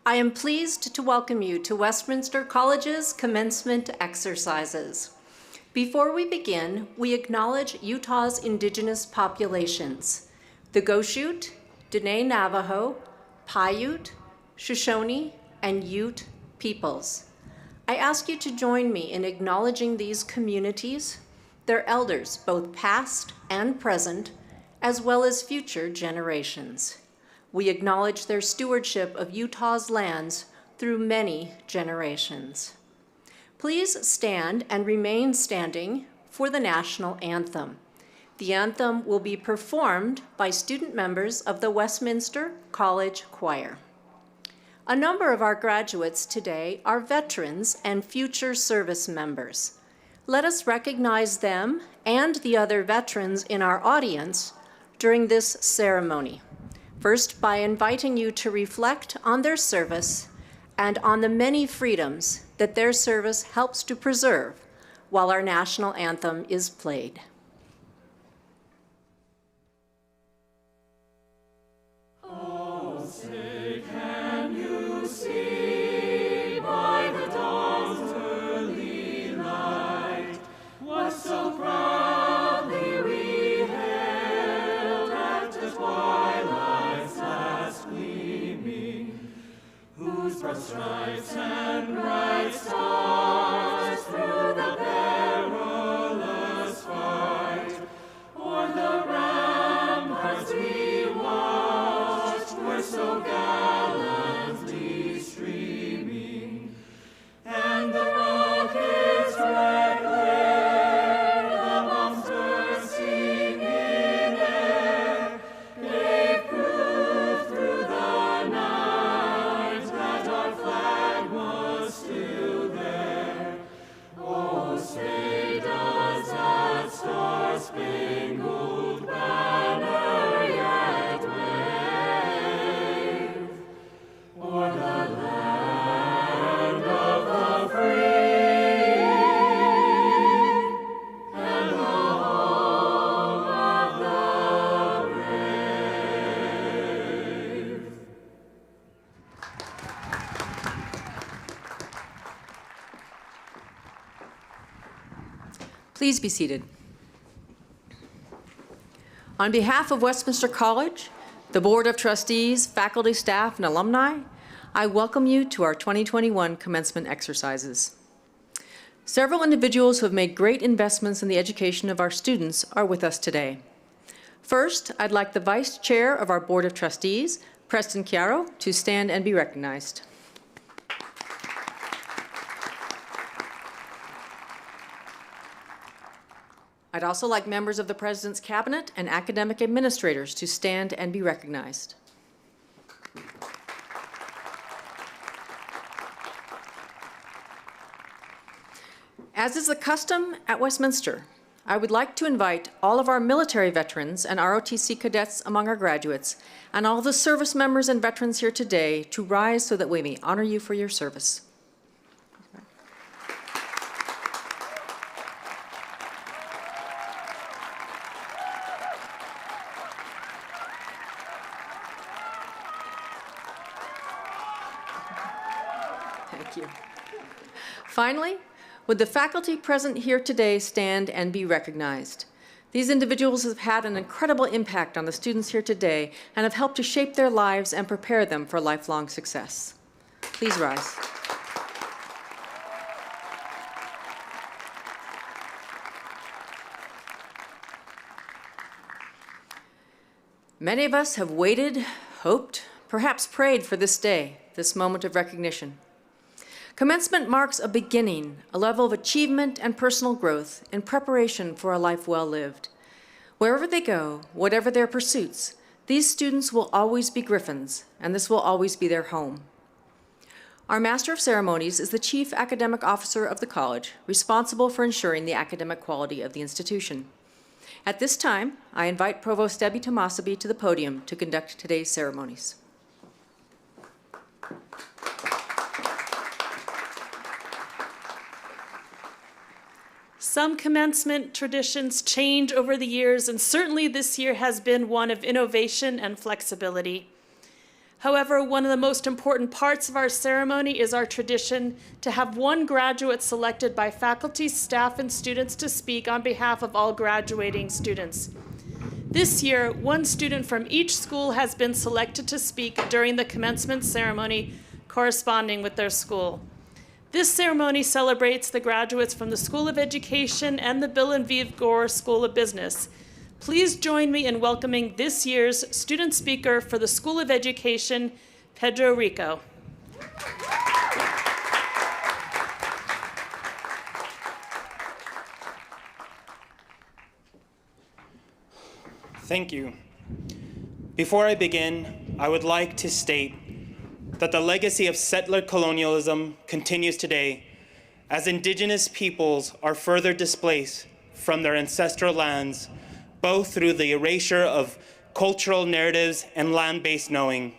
I am pleased to welcome you to Westminster College's commencement exercises. Before we begin, we acknowledge Utah's indigenous populations, the Goshute, Dene Navajo, Paiute, Shoshone, and Ute peoples. I ask you to join me in acknowledging these communities, their elders, both past and present, as well as future generations. We acknowledge their stewardship of Utah's lands through many generations. Please stand and remain standing for the national anthem. The anthem will be performed by student members of the Westminster College Choir. A number of our graduates today are veterans and future service members. Let us recognize them and the other veterans in our audience during this ceremony. First, by inviting you to reflect on their service and on the many freedoms that their service helps to preserve while our national anthem is played. Oh, say can you see by the dawn's early light what so proudly we hailed at the twilight's last gleaming, whose broad stripes and bright stars through the perilous fight o'er the ramparts we watched were so gallantly streaming, and the rockets' red glare, the bombs bursting in air, gave proof through the night that our flag was still there. Oh, say does that star-spangled banner yet wave o'er the land of the free and the home of the brave? Please be seated. On behalf of Westminster College, the Board of Trustees, faculty, staff, and alumni, I welcome you to our 2021 commencement exercises. Several individuals who have made great investments in the education of our students are with us today. First, I'd like the Vice Chair of our Board of Trustees, Preston Chiaro, to stand and be recognized. I'd also like members of the President's Cabinet and academic administrators to stand and be recognized. As is the custom at Westminster, I would like to invite all of our military veterans and ROTC cadets among our graduates and all the service members and veterans here today to rise so that we may honor you for your service. Thank you. Finally, would the faculty present here today stand and be recognized? These individuals have had an incredible impact on the students here today and have helped to shape their lives and prepare them for lifelong success. Please rise. Many of us have waited, hoped, perhaps prayed for this day, this moment of recognition. Commencement marks a beginning, a level of achievement and personal growth in preparation for a life well lived. Wherever they go, whatever their pursuits, these students will always be Griffins, and this will always be their home. Our Master of Ceremonies is the Chief Academic Officer of the college, responsible for ensuring the academic quality of the institution. At this time, I invite Provost Debbie Tomasabi to the podium to conduct today's ceremonies. Some commencement traditions change over the years, and certainly this year has been one of innovation and flexibility. However, one of the most important parts of our ceremony is our tradition to have one graduate selected by faculty, staff, and students to speak on behalf of all graduating students. This year, one student from each school has been selected to speak during the commencement ceremony corresponding with their school. This ceremony celebrates the graduates from the School of Education and the Bill and Vive Gore School of Business. Please join me in welcoming this year's student speaker for the School of Education, Pedro Rico. Thank you. Before I begin, I would like to state that the legacy of settler colonialism continues today as Indigenous peoples are further displaced from their ancestral lands, both through the erasure of cultural narratives and land-based knowing.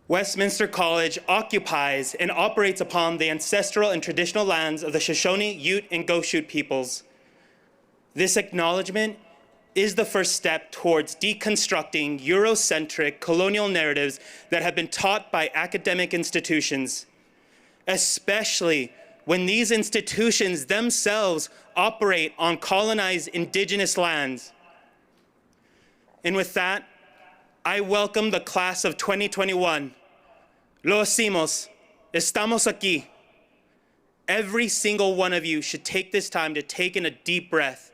Westminster College occupies and operates upon the ancestral and traditional lands of the Shoshone, Ute, and Goshute peoples. This acknowledgement is the first step towards deconstructing Eurocentric colonial narratives that have been taught by academic institutions, especially when these institutions themselves operate on colonized Indigenous lands. And with that, I welcome the class of 2021. Lo hacemos, estamos aquí. Every single one of you should take this time to take in a deep breath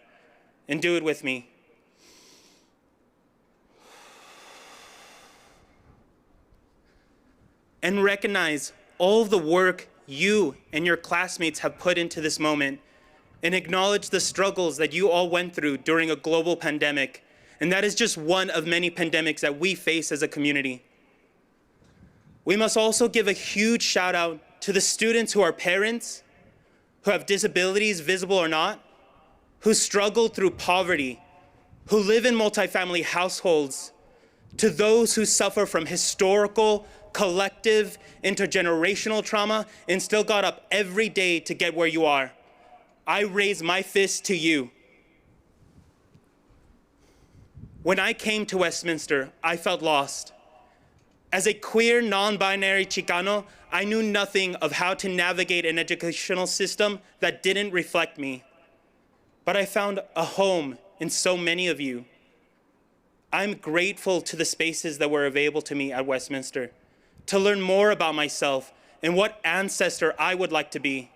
and do it with me. And recognize all of the work you and your classmates have put into this moment, and acknowledge the struggles that you all went through during a global pandemic. And that is just one of many pandemics that we face as a community. We must also give a huge shout out to the students who are parents, who have disabilities, visible or not, who struggle through poverty, who live in multifamily households, to those who suffer from historical, collective, intergenerational trauma and still got up every day to get where you are. I raise my fist to you. When I came to Westminster, I felt lost. As a queer, non-binary Chicano, I knew nothing of how to navigate an educational system that didn't reflect me. But I found a home in so many of you. I'm grateful to the spaces that were available to me at Westminster, to learn more about myself and what ancestor I would like to be.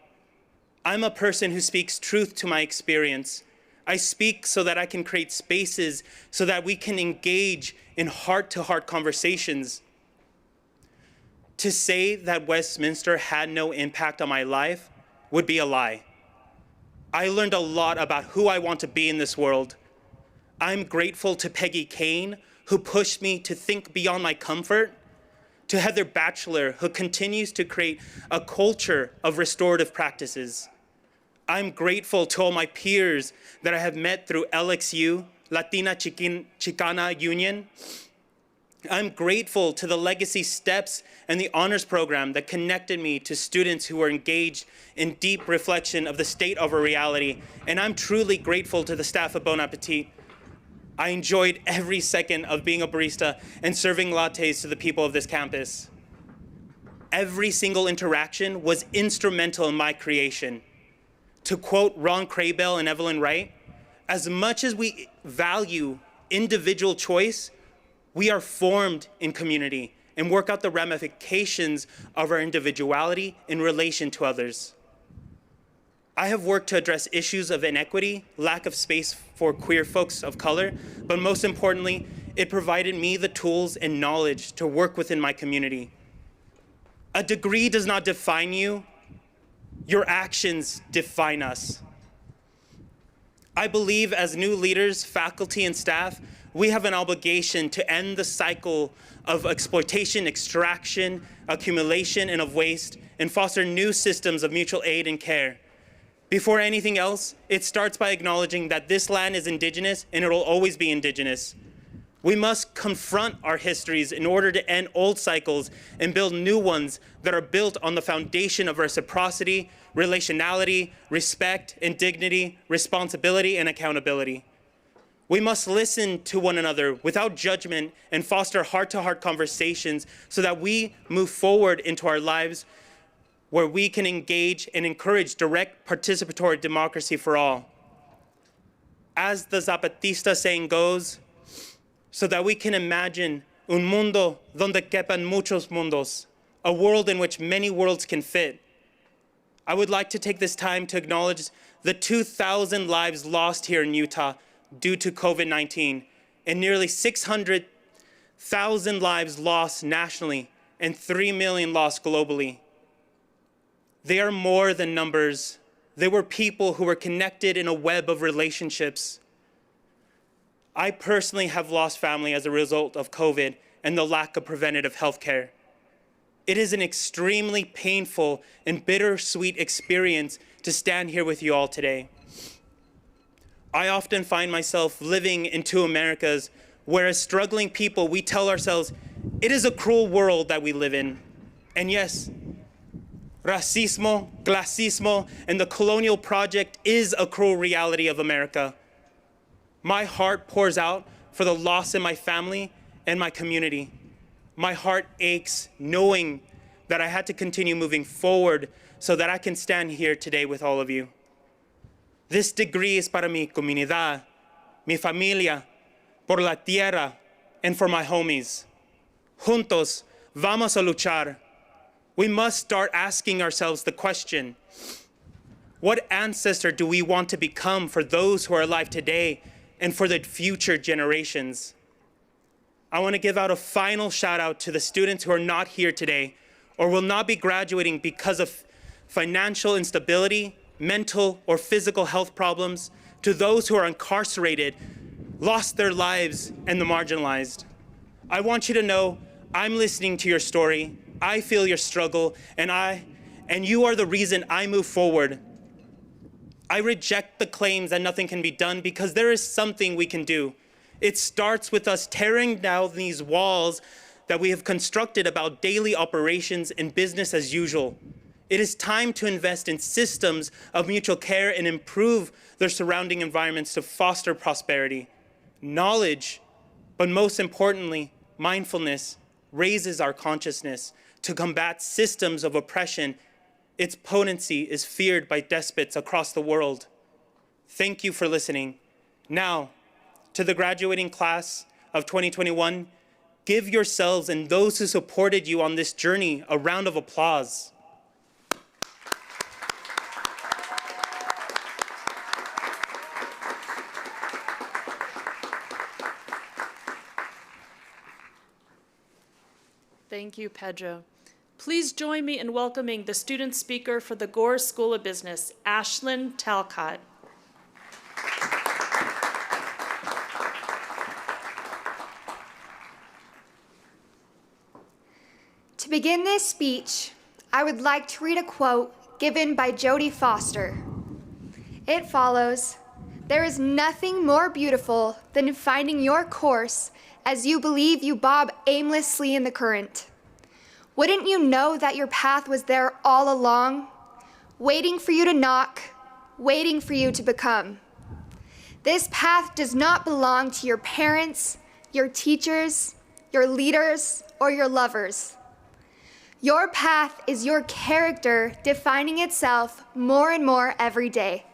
I'm a person who speaks truth to my experience. I speak so that I can create spaces so that we can engage in heart-to-heart conversations. To say that Westminster had no impact on my life would be a lie. I learned a lot about who I want to be in this world. I'm grateful to Peggy Kane, who pushed me to think beyond my comfort, to Heather Batchelor, who continues to create a culture of restorative practices. I'm grateful to all my peers that I have met through LXU, Latina Chicana Union. I'm grateful to the legacy steps and the honors program that connected me to students who were engaged in deep reflection of the state of our reality. And I'm truly grateful to the staff of Bon Appetit. I enjoyed every second of being a barista and serving lattes to the people of this campus. Every single interaction was instrumental in my creation. To quote Ron Craybell and Evelyn Wright, as much as we value individual choice, we are formed in community and work out the ramifications of our individuality in relation to others. I have worked to address issues of inequity, lack of space for queer folks of color, but most importantly, it provided me the tools and knowledge to work within my community. A degree does not define you. Your actions define us. I believe as new leaders, faculty, and staff, we have an obligation to end the cycle of exploitation, extraction, accumulation, and of waste, and foster new systems of mutual aid and care. Before anything else, it starts by acknowledging that this land is Indigenous and it will always be Indigenous. We must confront our histories in order to end old cycles and build new ones that are built on the foundation of reciprocity, relationality, respect and dignity, responsibility and accountability. We must listen to one another without judgment and foster heart-to-heart conversations so that we move forward into our lives where we can engage and encourage direct participatory democracy for all. As the Zapatista saying goes, so that we can imagine un mundo donde quepan muchos mundos, a world in which many worlds can fit. I would like to take this time to acknowledge the 2,000 lives lost here in Utah due to COVID-19, and nearly 600,000 lives lost nationally, and 3 million lost globally. They are more than numbers. They were people who were connected in a web of relationships. I personally have lost family as a result of COVID and the lack of preventative health care. It is an extremely painful and bittersweet experience to stand here with you all today. I often find myself living in two Americas where as struggling people, we tell ourselves, it is a cruel world that we live in. And yes, racismo, clasismo, and the colonial project is a cruel reality of America. My heart pours out for the loss in my family and my community. My heart aches knowing that I had to continue moving forward so that I can stand here today with all of you. This degree is para mi comunidad, mi familia, por la tierra, and for my homies. Juntos, vamos a luchar. We must start asking ourselves the question, what ancestor do we want to become for those who are alive today and for the future generations? I want to give out a final shout out to the students who are not here today or will not be graduating because of financial instability, mental or physical health problems, to those who are incarcerated, lost their lives, and the marginalized. I want you to know I'm listening to your story. I feel your struggle, and you are the reason I move forward. I reject the claims that nothing can be done because there is something we can do. It starts with us tearing down these walls that we have constructed about daily operations and business as usual. It is time to invest in systems of mutual care and improve their surrounding environments to foster prosperity. Knowledge, but most importantly, mindfulness, raises our consciousness to combat systems of oppression. Its potency is feared by despots across the world. Thank you for listening. Now, to the graduating class of 2021, give yourselves and those who supported you on this journey a round of applause. Thank you, Pedro. Please join me in welcoming the student speaker for the Gore School of Business, Ashlyn Talcott. To begin this speech, I would like to read a quote given by Jodie Foster. It follows, "There is nothing more beautiful than finding your course as you believe you bob aimlessly in the current. Wouldn't you know that your path was there all along, waiting for you to knock, waiting for you to become? This path does not belong to your parents, your teachers, your leaders, or your lovers. Your path is your character defining itself more and more every day.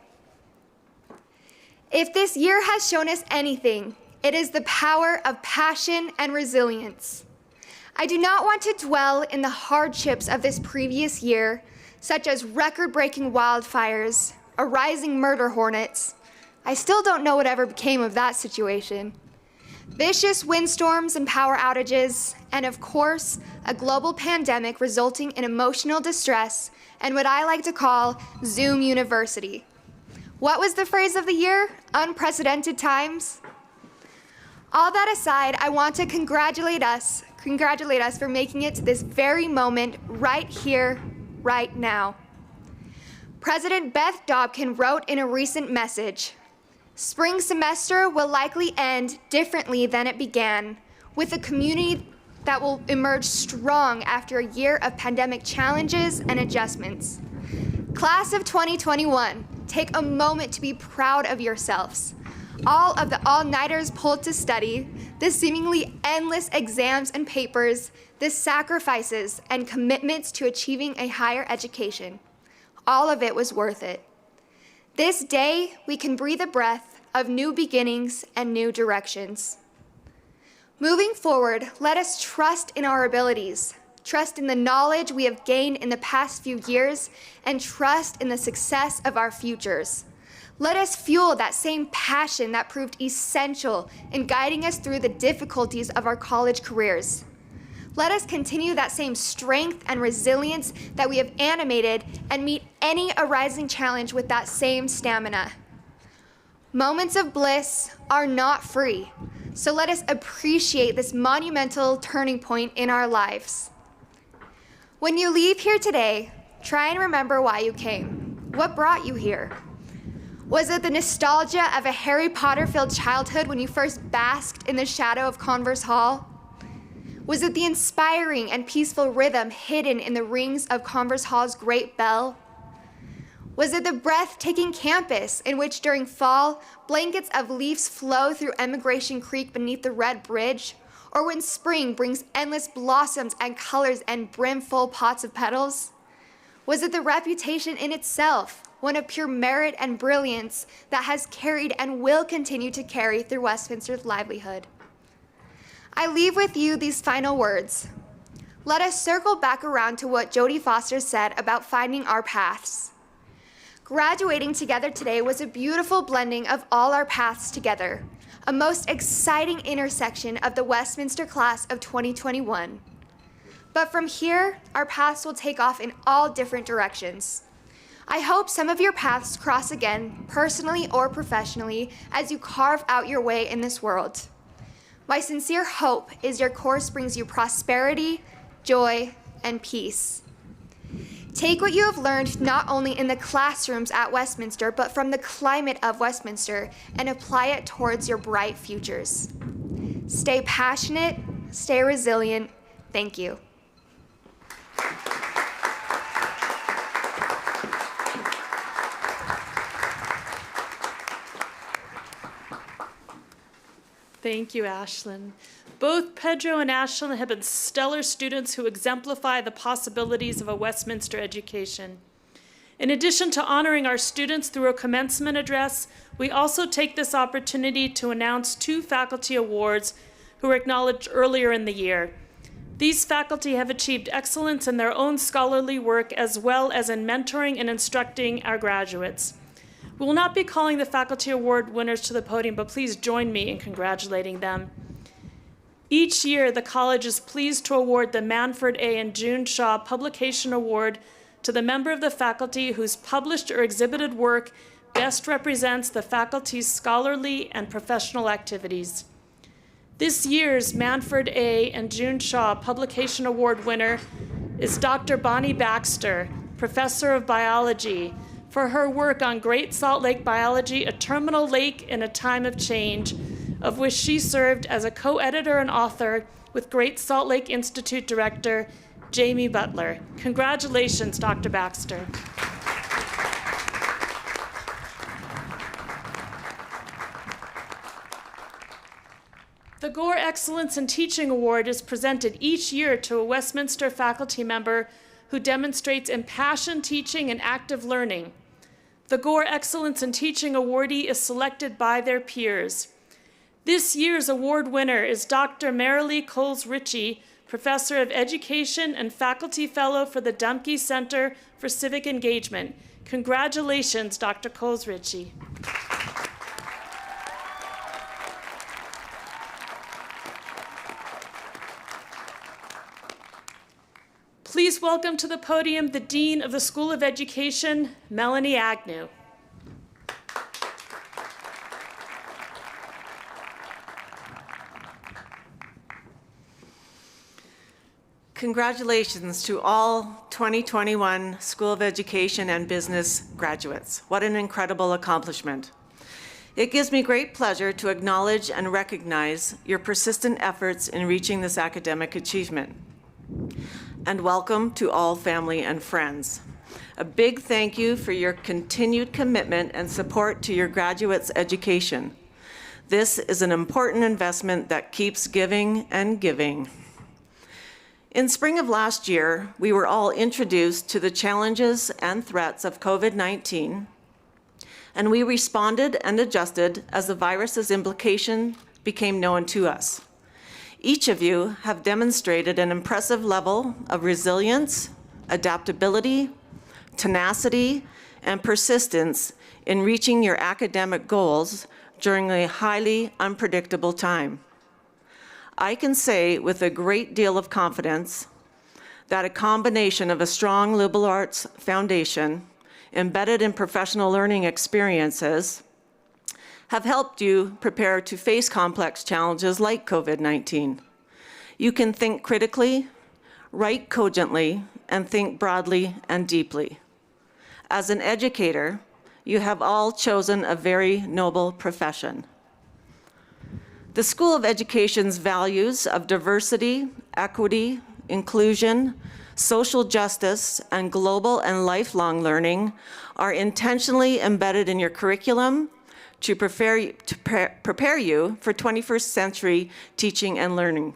If this year has shown us anything, it is the power of passion and resilience. I do not want to dwell in the hardships of this previous year, such as record-breaking wildfires, a rising murder hornets. I still don't know whatever became of that situation. Vicious windstorms and power outages, and of course, a global pandemic resulting in emotional distress and what I like to call Zoom University. What was the phrase of the year? Unprecedented times? All that aside, I want to congratulate us for making it to this very moment right here, right now. President Beth Dobkin wrote in a recent message, "Spring semester will likely end differently than it began, with a community that will emerge strong after a year of pandemic challenges and adjustments. Class of 2021, take a moment to be proud of yourselves. all of the all-nighters pulled to study, the seemingly endless exams and papers, the sacrifices and commitments to achieving a higher education, all of it was worth it. This day, we can breathe a breath of new beginnings and new directions. Moving forward, let us trust in our abilities, trust in the knowledge we have gained in the past few years, and trust in the success of our futures. Let us fuel that same passion that proved essential in guiding us through the difficulties of our college careers. Let us continue that same strength and resilience that we have animated and meet any arising challenge with that same stamina. Moments of bliss are not free, so let us appreciate this monumental turning point in our lives. When you leave here today, try and remember why you came. What brought you here? Was it the nostalgia of a Harry Potter-filled childhood when you first basked in the shadow of Converse Hall? Was it the inspiring and peaceful rhythm hidden in the rings of Converse Hall's great bell? Was it the breathtaking campus in which during fall, blankets of leaves flow through Emigration Creek beneath the Red Bridge? Or when spring brings endless blossoms and colors and brimful pots of petals? Was it the reputation in itself, one of pure merit and brilliance that has carried and will continue to carry through Westminster's livelihood? I leave with you these final words. Let us circle back around to what Jodie Foster said about finding our paths. Graduating together today was a beautiful blending of all our paths together, a most exciting intersection of the Westminster class of 2021. But from here, our paths will take off in all different directions. I hope some of your paths cross again, personally or professionally, as you carve out your way in this world. My sincere hope is your course brings you prosperity, joy, and peace. Take what you have learned not only in the classrooms at Westminster, but from the climate of Westminster, and apply it towards your bright futures. Stay passionate, stay resilient. Thank you. Thank you, Ashlyn. Both Pedro and Ashlyn have been stellar students who exemplify the possibilities of a Westminster education. In addition to honoring our students through a commencement address, we also take this opportunity to announce 2 faculty awards who were acknowledged earlier in the year. These faculty have achieved excellence in their own scholarly work as well as in mentoring and instructing our graduates. We will not be calling the faculty award winners to the podium, but please join me in congratulating them. Each year, the college is pleased to award the Manford A. and June Shaw Publication Award to the member of the faculty whose published or exhibited work best represents the faculty's scholarly and professional activities. This year's Manford A. and June Shaw Publication Award winner is Dr. Bonnie Baxter, Professor of Biology, for her work on Great Salt Lake Biology, a terminal lake in a time of change, of which she served as a co-editor and author with Great Salt Lake Institute Director Jamie Butler. Congratulations, Dr. Baxter. The Gore Excellence in Teaching Award is presented each year to a Westminster faculty member who demonstrates impassioned teaching and active learning. The Gore Excellence in Teaching awardee is selected by their peers. This year's award winner is Dr. Marilee Coles-Ritchie, Professor of Education and Faculty Fellow for the Dumke Center for Civic Engagement. Congratulations, Dr. Coles-Ritchie. Please welcome to the podium the Dean of the School of Education, Melanie Agnew. Congratulations to all 2021 School of Education and Business graduates. What an incredible accomplishment. It gives me great pleasure to acknowledge and recognize your persistent efforts in reaching this academic achievement. And welcome to all family and friends. A big thank you for your continued commitment and support to your graduates' education. This is an important investment that keeps giving and giving. In spring of last year, we were all introduced to the challenges and threats of COVID-19, and we responded and adjusted as the virus's implication became known to us. Each of you have demonstrated an impressive level of resilience, adaptability, tenacity, and persistence in reaching your academic goals during a highly unpredictable time. I can say with a great deal of confidence that a combination of a strong liberal arts foundation embedded in professional learning experiences have helped you prepare to face complex challenges like COVID-19. You can think critically, write cogently, and think broadly and deeply. As an educator, you have all chosen a very noble profession. The School of Education's values of diversity, equity, inclusion, social justice, and global and lifelong learning are intentionally embedded in your curriculum to prepare you for 21st century teaching and learning.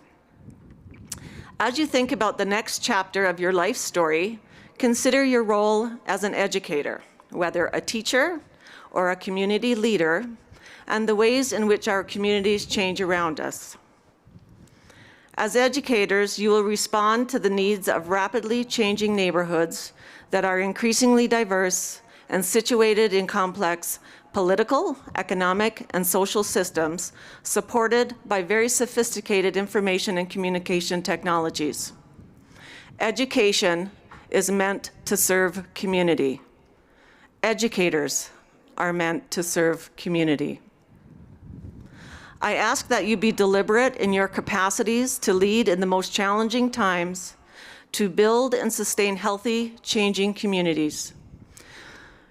As you think about the next chapter of your life story, consider your role as an educator, whether a teacher or a community leader, and the ways in which our communities change around us. As educators, you will respond to the needs of rapidly changing neighborhoods that are increasingly diverse and situated in complex political, economic, and social systems supported by very sophisticated information and communication technologies. Education is meant to serve community. Educators are meant to serve community. I ask that you be deliberate in your capacities to lead in the most challenging times, to build and sustain healthy, changing communities.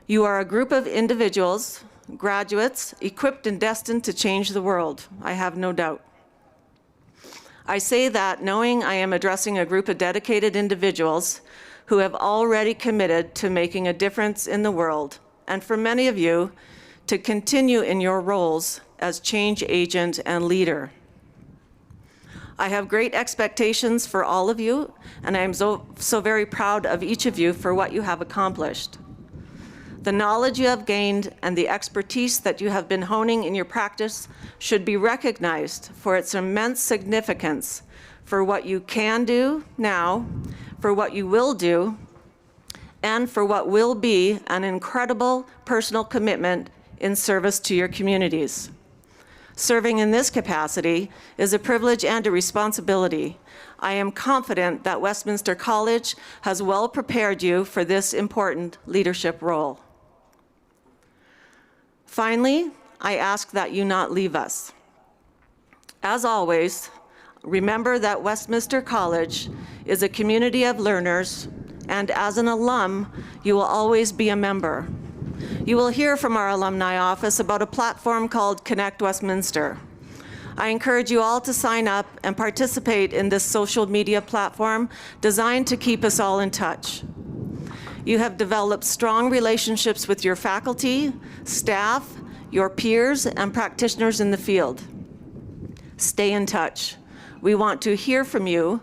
You are a group of individuals, graduates, equipped and destined to change the world, I have no doubt. I say that knowing I am addressing a group of dedicated individuals who have already committed to making a difference in the world, and for many of you, to continue in your roles as change agent and leader. I have great expectations for all of you, and I am so very proud of each of you for what you have accomplished. The knowledge you have gained and the expertise that you have been honing in your practice should be recognized for its immense significance for what you can do now, for what you will do, and for what will be an incredible personal commitment in service to your communities. Serving in this capacity is a privilege and a responsibility. I am confident that Westminster College has well prepared you for this important leadership role. Finally, I ask that you not leave us. As always, remember that Westminster College is a community of learners, and as an alum, you will always be a member. You will hear from our alumni office about a platform called Connect Westminster. I encourage you all to sign up and participate in this social media platform designed to keep us all in touch. You have developed strong relationships with your faculty, staff, your peers, and practitioners in the field. Stay in touch. We want to hear from you,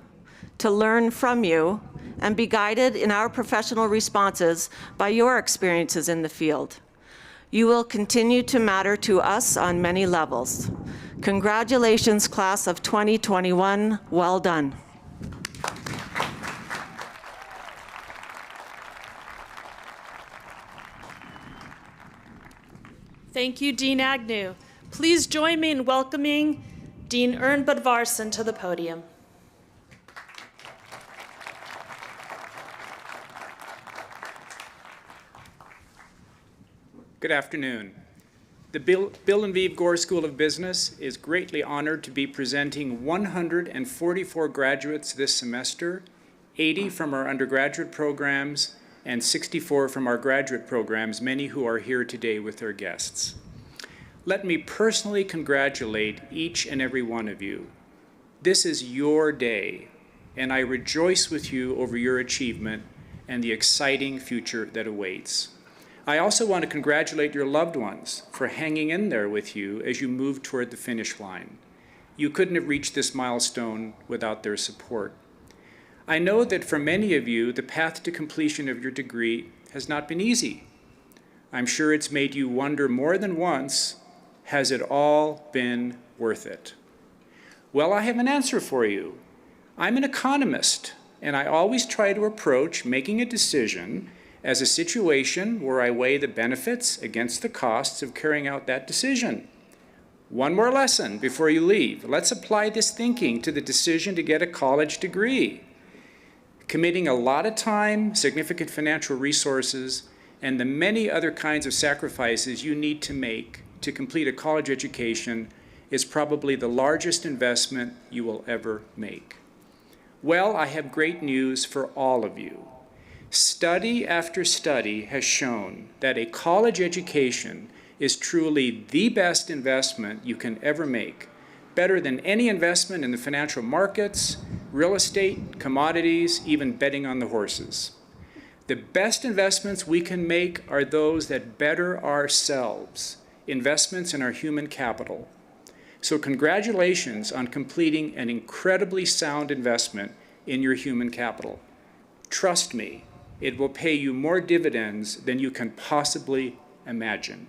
to learn from you, and be guided in our professional responses by your experiences in the field. You will continue to matter to us on many levels. Congratulations, class of 2021. Well done. Thank you, Dean Agnew. Please join me in welcoming Dean Ern Budvarson to the podium. Good afternoon. The Bill and Vive Gore School of Business is greatly honored to be presenting 144 graduates this semester, 80 from our undergraduate programs, and 64 from our graduate programs, many who are here today with their guests. Let me personally congratulate each and every one of you. This is your day, and I rejoice with you over your achievement and the exciting future that awaits. I also want to congratulate your loved ones for hanging in there with you as you move toward the finish line. You couldn't have reached this milestone without their support. I know that for many of you, the path to completion of your degree has not been easy. I'm sure it's made you wonder more than once, has it all been worth it? Well, I have an answer for you. I'm an economist, and I always try to approach making a decision as a situation where I weigh the benefits against the costs of carrying out that decision. One more lesson before you leave. Let's apply this thinking to the decision to get a college degree. Committing a lot of time, significant financial resources, and the many other kinds of sacrifices you need to make to complete a college education is probably the largest investment you will ever make. Well, I have great news for all of you. Study after study has shown that a college education is truly the best investment you can ever make, better than any investment in the financial markets, real estate, commodities, even betting on the horses. The best investments we can make are those that better ourselves, investments in our human capital. So congratulations on completing an incredibly sound investment in your human capital. Trust me, it will pay you more dividends than you can possibly imagine.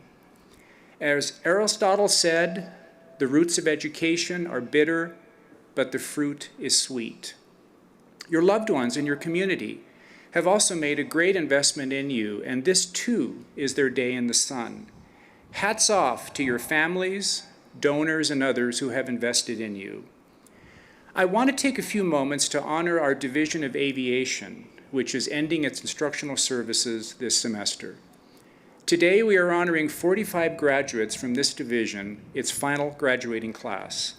As Aristotle said, the roots of education are bitter, but the fruit is sweet. Your loved ones in your community have also made a great investment in you, and this too is their day in the sun. Hats off to your families, donors, and others who have invested in you. I want to take a few moments to honor our Division of Aviation, which is ending its instructional services this semester. Today, we are honoring 45 graduates from this division, its final graduating class.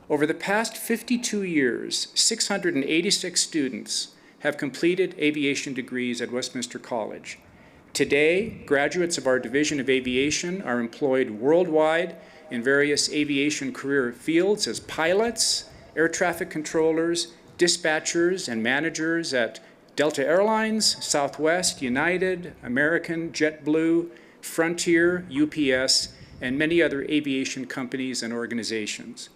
Over the past 52 years, 686 students have completed aviation degrees at Westminster College. Today, graduates of our Division of Aviation are employed worldwide in various aviation career fields as pilots, air traffic controllers, dispatchers, and managers at Delta Airlines, Southwest, United, American, JetBlue, Frontier, UPS, and many other aviation companies and organizations.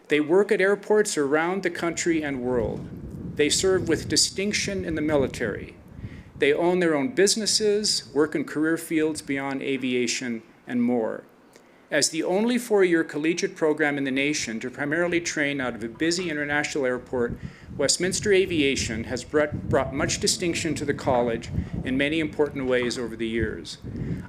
They work at airports around the country and world. They serve with distinction in the military. They own their own businesses, work in career fields beyond aviation, and more. As the only four-year collegiate program in the nation to primarily train out of a busy international airport, Westminster Aviation has brought much distinction to the college in many important ways over the years.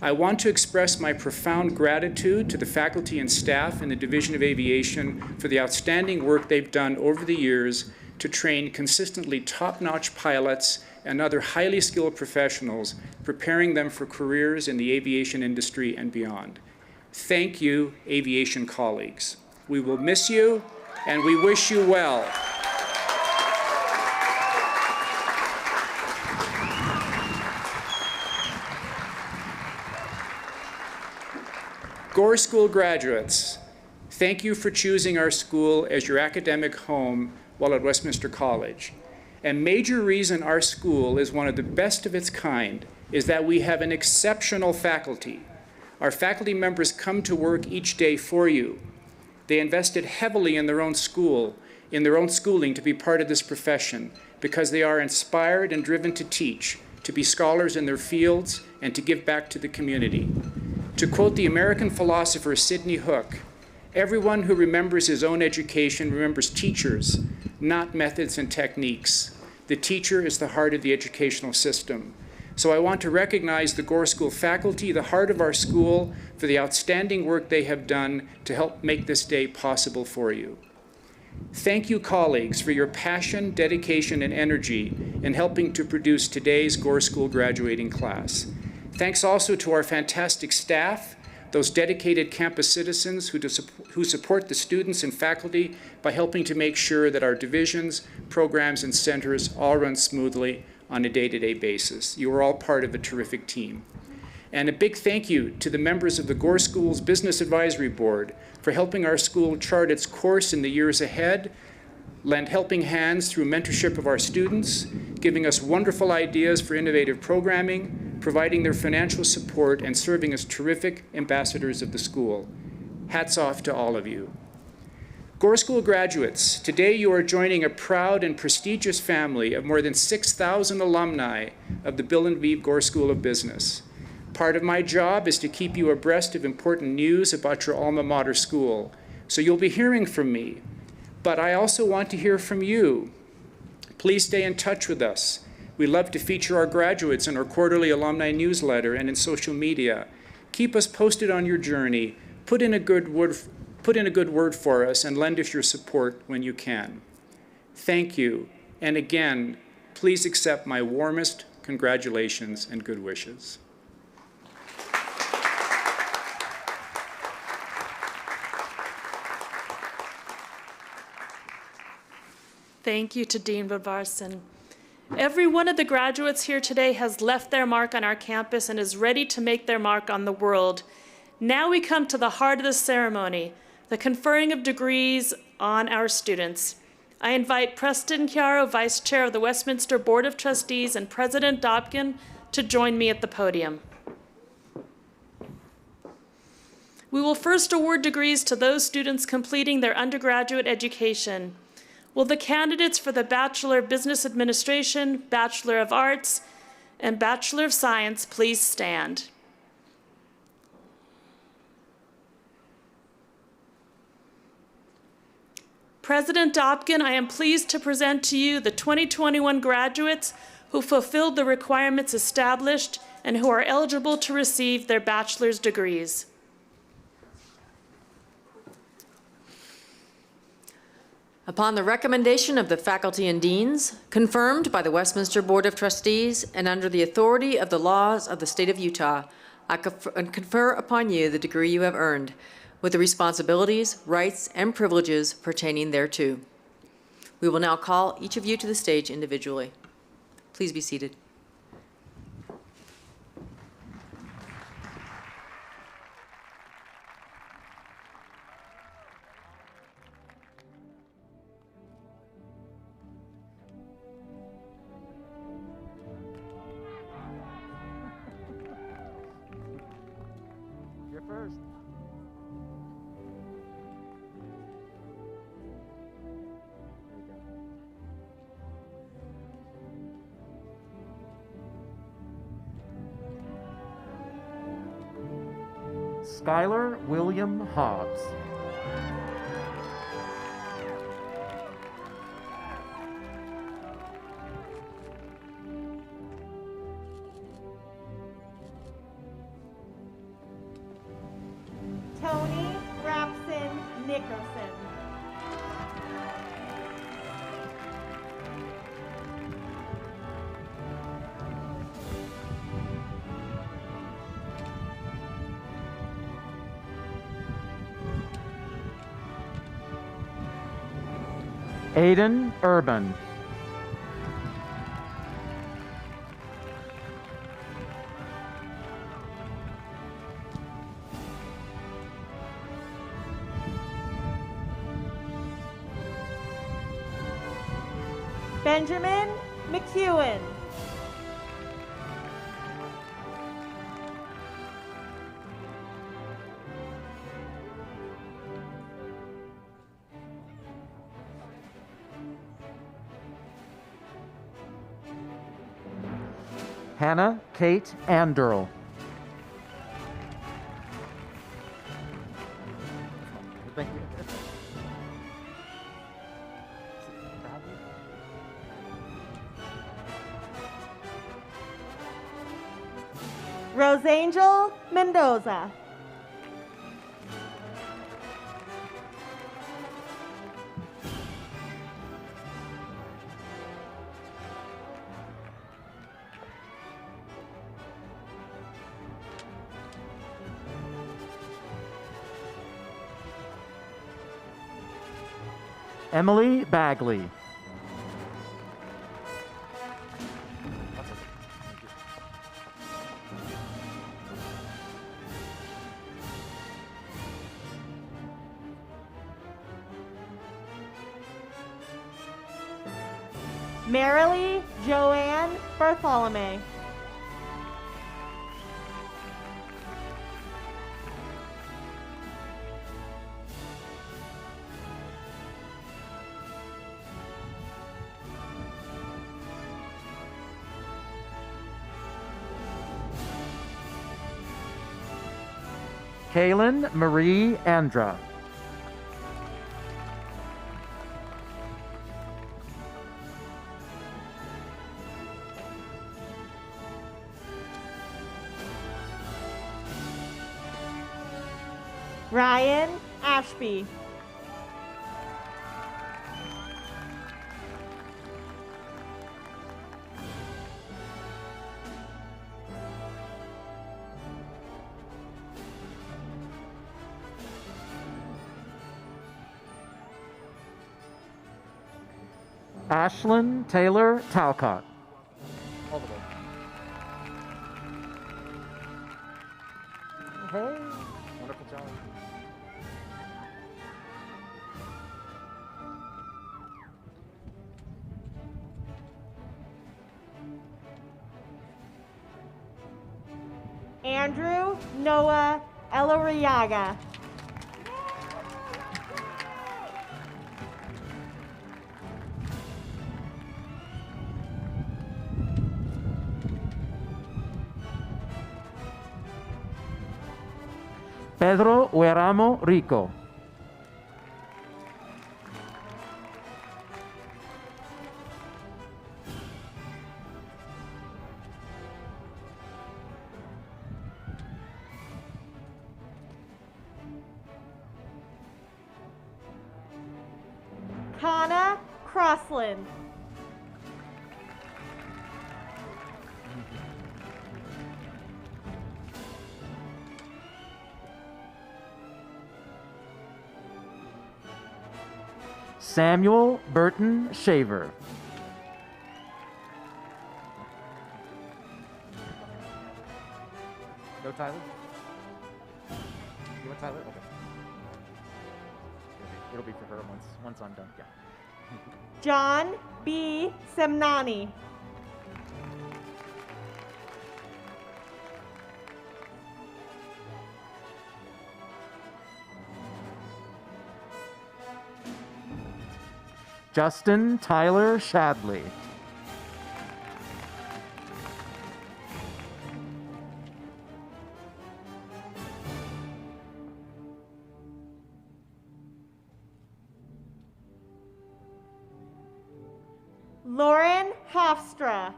I want to express my profound gratitude to the faculty and staff in the Division of Aviation for the outstanding work they've done over the years to train consistently top-notch pilots and other highly skilled professionals, preparing them for careers in the aviation industry and beyond. Thank you, aviation colleagues. We will miss you, and we wish you well. Gore School graduates, thank you for choosing our school as your academic home while at Westminster College. A major reason our school is one of the best of its kind is that we have an exceptional faculty. Our faculty members come to work each day for you. They invested heavily in their own school, in their own schooling to be part of this profession because they are inspired and driven to teach, to be scholars in their fields, and to give back to the community. To quote the American philosopher Sidney Hook, everyone who remembers his own education remembers teachers, not methods and techniques. The teacher is the heart of the educational system. So I want to recognize the Gore School faculty, the heart of our school, for the outstanding work they have done to help make this day possible for you. Thank you, colleagues, for your passion, dedication, and energy in helping to produce today's Gore School graduating class. Thanks also to our fantastic staff, those dedicated campus citizens who support the students and faculty by helping to make sure that our divisions, programs, and centers all run smoothly on a day-to-day basis. You are all part of a terrific team. And a big thank you to the members of the Gore School's Business Advisory Board for helping our school chart its course in the years ahead, lend helping hands through mentorship of our students, giving us wonderful ideas for innovative programming, providing their financial support and serving as terrific ambassadors of the school. Hats off to all of you. Gore School graduates, today you are joining a proud and prestigious family of more than 6,000 alumni of the Bill and Vive Gore School of Business. Part of my job is to keep you abreast of important news about your alma mater school, so you'll be hearing from me. But I also want to hear from you. Please stay in touch with us. We love to feature our graduates in our quarterly alumni newsletter and in social media. Keep us posted on your journey. Put in a good word for us and lend us your support when you can. Thank you. And again, please accept my warmest congratulations and good wishes. Thank you to Dean Babarson. Every one of the graduates here today has left their mark on our campus and is ready to make their mark on the world. Now we come to the heart of the ceremony, the conferring of degrees on our students. I invite Preston Chiaro, Vice Chair of the Westminster Board of Trustees, and President Dobkin to join me at the podium. We will first award degrees to those students completing their undergraduate education. Will the candidates for the Bachelor of Business Administration, Bachelor of Arts, and Bachelor of Science please stand? President Dobkin, I am pleased to present to you the 2021 graduates who fulfilled the requirements established and who are eligible to receive their bachelor's degrees. Upon the recommendation of the faculty and deans, confirmed by the Westminster Board of Trustees, and under the authority of the laws of the state of Utah, I confer upon you the degree you have earned, with the responsibilities, rights, and privileges pertaining thereto. We will now call each of you to the stage individually. Please be seated. You're first. Skylar William Hobbs. Tony Rapson Nickerson. Aiden Urban. Benjamin McEwen. Hannah Kate Anderl. Thank you. Rosangel Mendoza. Emily Bagley. Marilee Joanne Bartholomew. Kaylin Marie Andra. Ryan Ashby. Ashlyn Taylor Talcott. All the way. Hey, wonderful job. Andrew Noah Eloriaga. Pedro Hueramo Rico. Kana Crossland. Samuel Burton Shaver. Go, Tyler. You want Tyler? Okay. It'll be for her once I'm done. Yeah. John B. Semnani. Justin Tyler Shadley. Lauren Hofstra.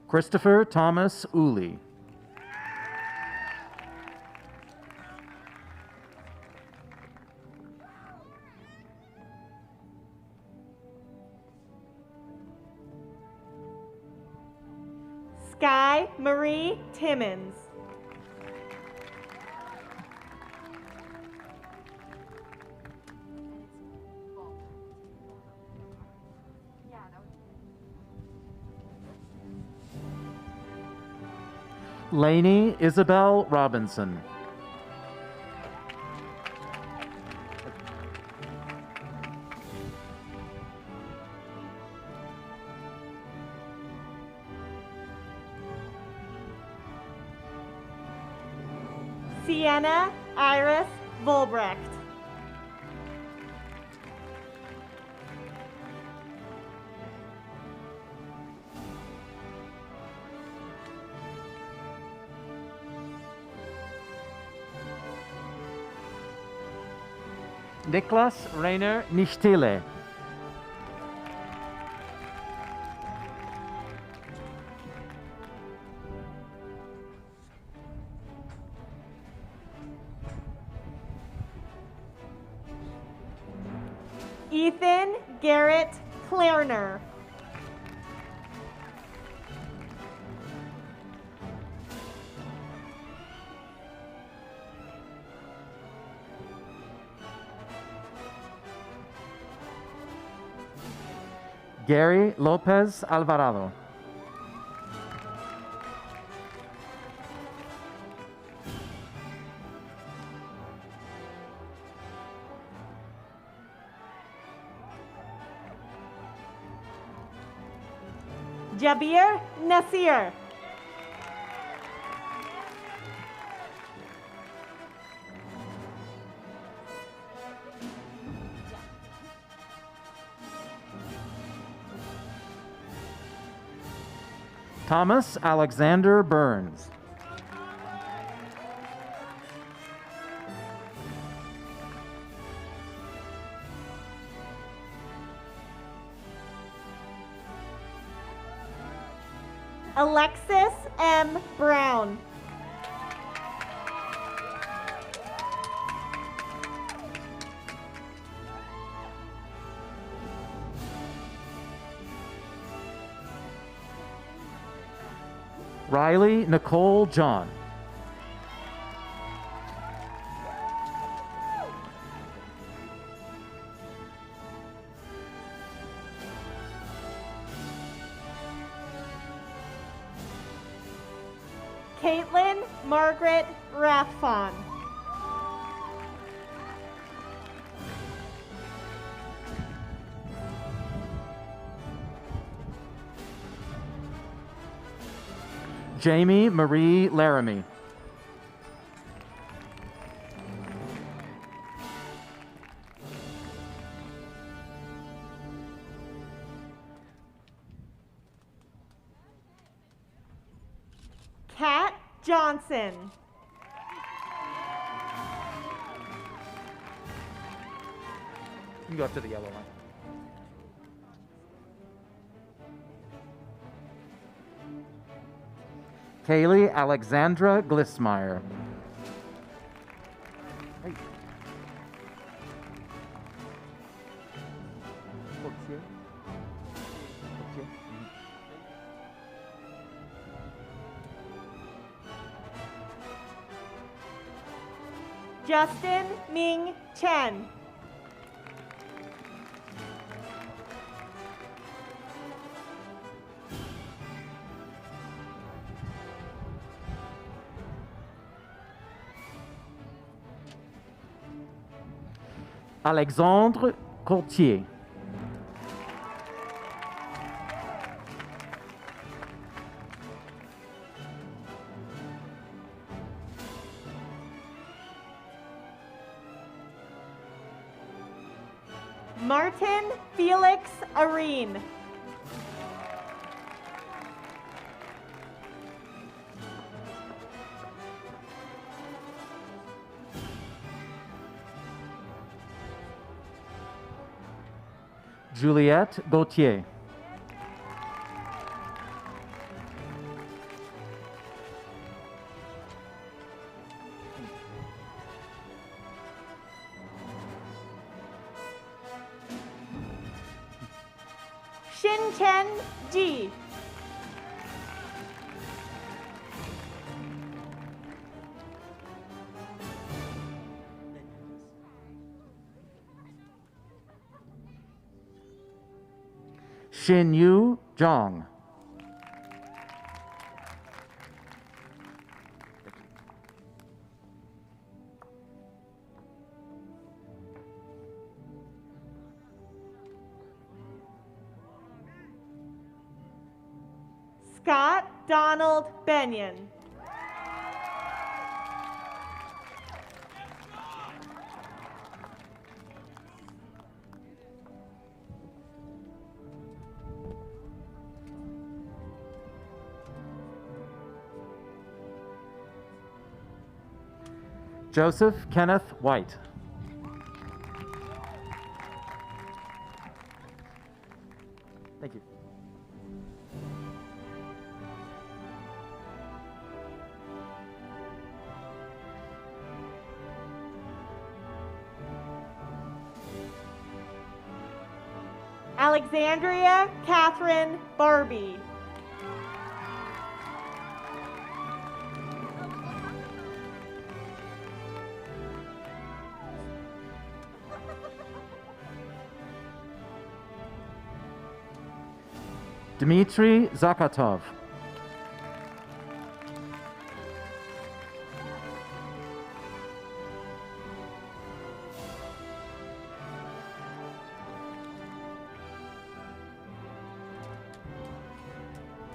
Christopher Thomas Uli. Sky Marie Timmons. Lainey Isabel Robinson. Sienna Iris Volbrecht. Niklas Rainer Nishtile. Ethan Garrett Klarner. Gary Lopez Alvarado. Jabir Nasir. Thomas Alexander Burns. Alexis M. Brown. Riley Nicole John. Caitlin Margaret Rathfon. Jamie Marie Laramie. Kat Johnson. You can go up to the yellow line. Kaylee Alexandra Glissmeyer. Hey. Portier. Portier. Justin Ming Chen. Alexandre Courtier. Martin Felix Areen. Juliette Gauthier. Shin-Chen Ji. Xin Yu Zhang. Scott Donald Benyon. Joseph Kenneth White. Thank you. Alexandria Catherine Barbie. Dmitry Zakatov.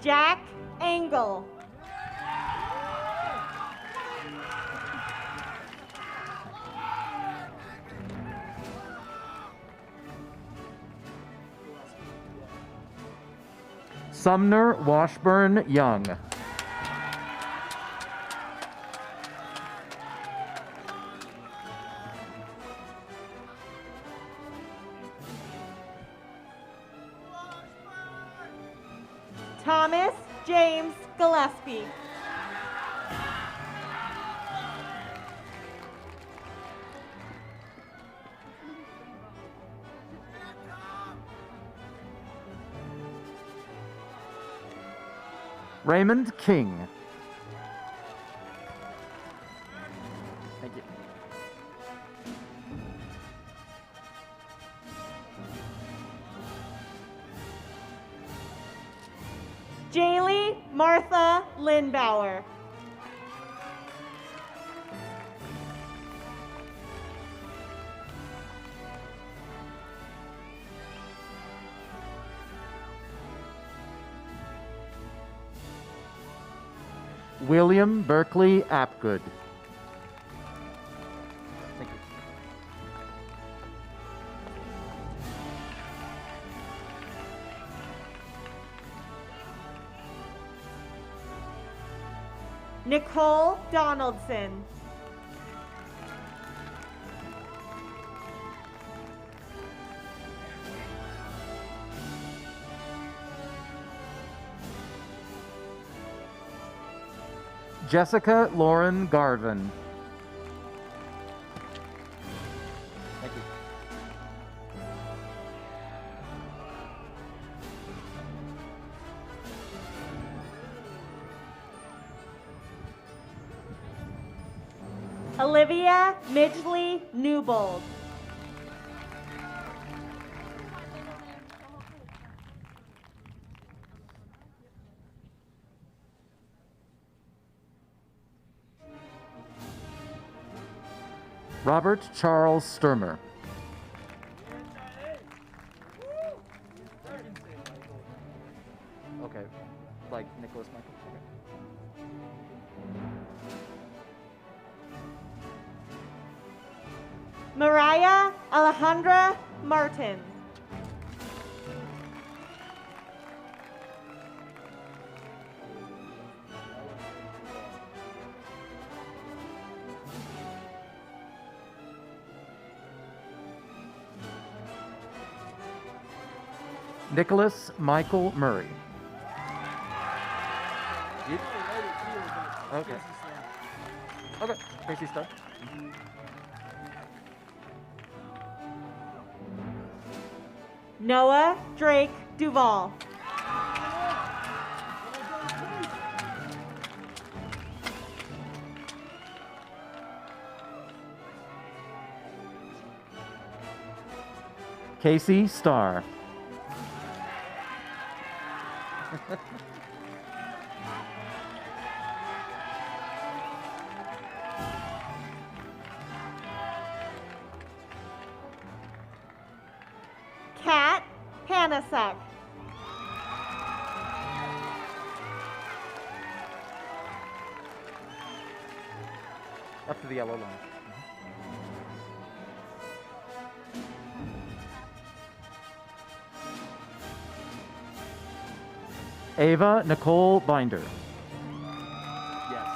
Jack Engel. Sumner Washburn Young. Thomas James Gillespie. Raymond King. Thank you. Jaylee Martha Lindbauer. William Berkeley Apgood. Thank you. Nicole Donaldson. Jessica Lauren Garvin. Thank you. Olivia Midgley Newbold. Robert Charles Sturmer. Okay, like Nicholas Michael. Okay. Mariah Alejandra Martin. Nicholas Michael Murray. Okay. Okay, Casey Starr. Noah Drake Duval. Casey Starr. Kat Panasek. Up to the yellow line. Ava Nicole Binder. Yes.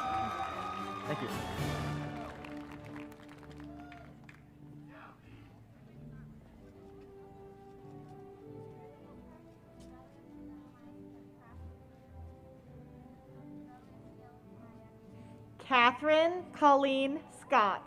Thank you. Catherine Colleen Scott.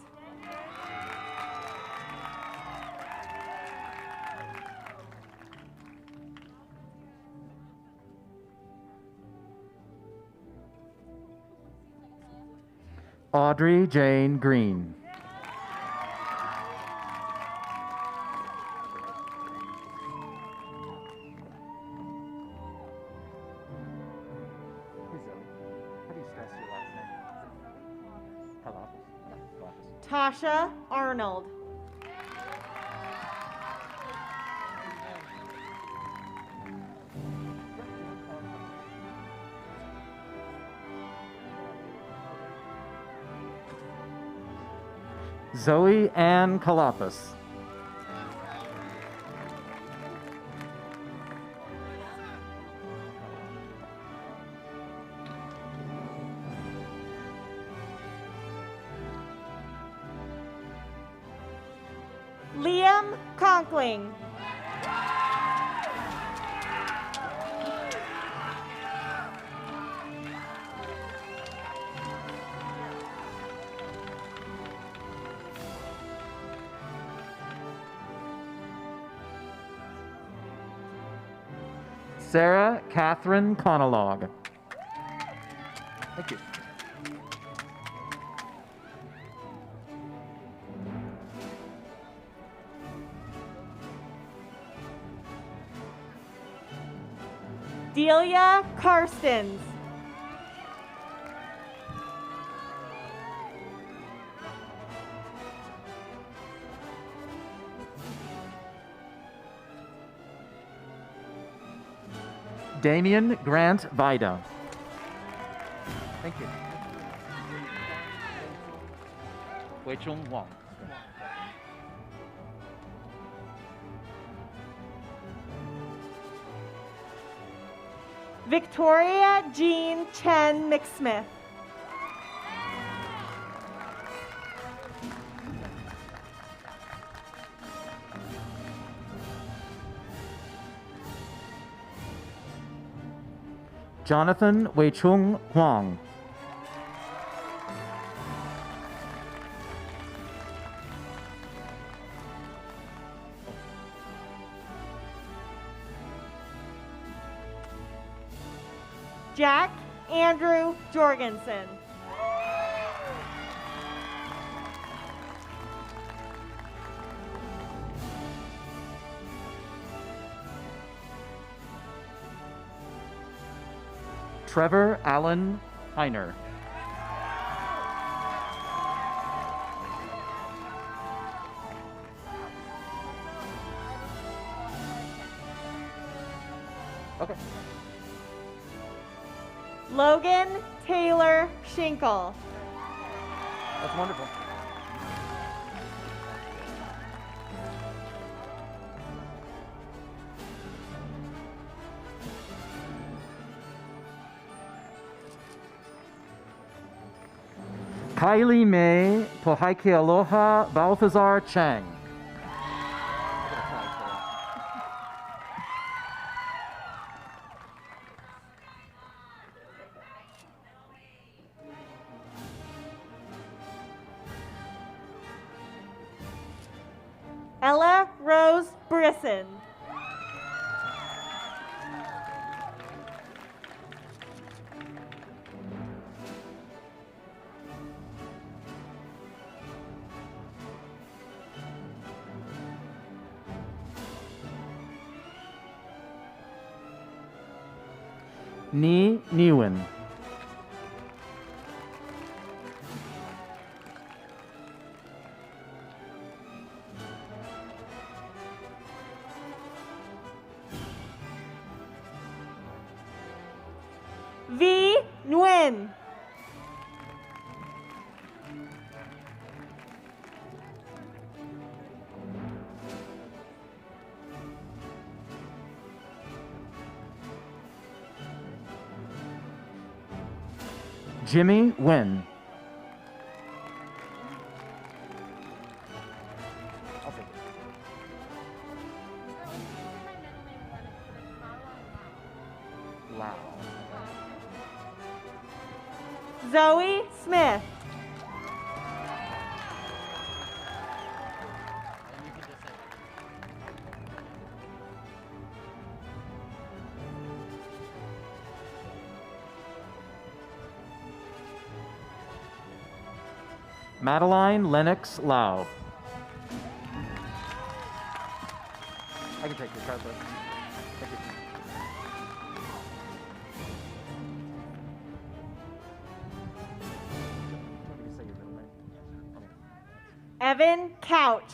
Audrey Jane Green. How do you stress your last name? Kalafis. Tasha Arnold. Zoe Ann Kalafis. Liam Conkling. Sarah Catherine Conolog. Thank you. Delia Karstens. Damian Grant Vida. Thank you. Wei Chung Wang. Victoria Jean Chen McSmith. Jonathan Wei Chung Huang. Jack Andrew Jorgensen. Trevor Allen Heiner. Okay. Logan Taylor Schinkel. That's wonderful. Kylie May Pohaike Aloha Balthazar Chang. Ella Rose Brisson. Ni Niwen. V. Nguyen. Jimmy Wen. Wow. Zoe Smith. Madeline Lennox Lau. I can take your card, but thank you. Want me to say your middle name? Okay. Evan Couch.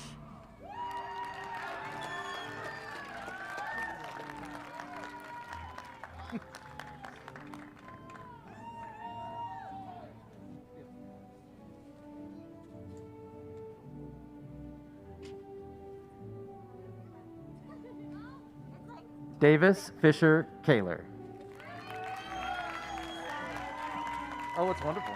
Davis Fisher Kaler. Oh, it's wonderful.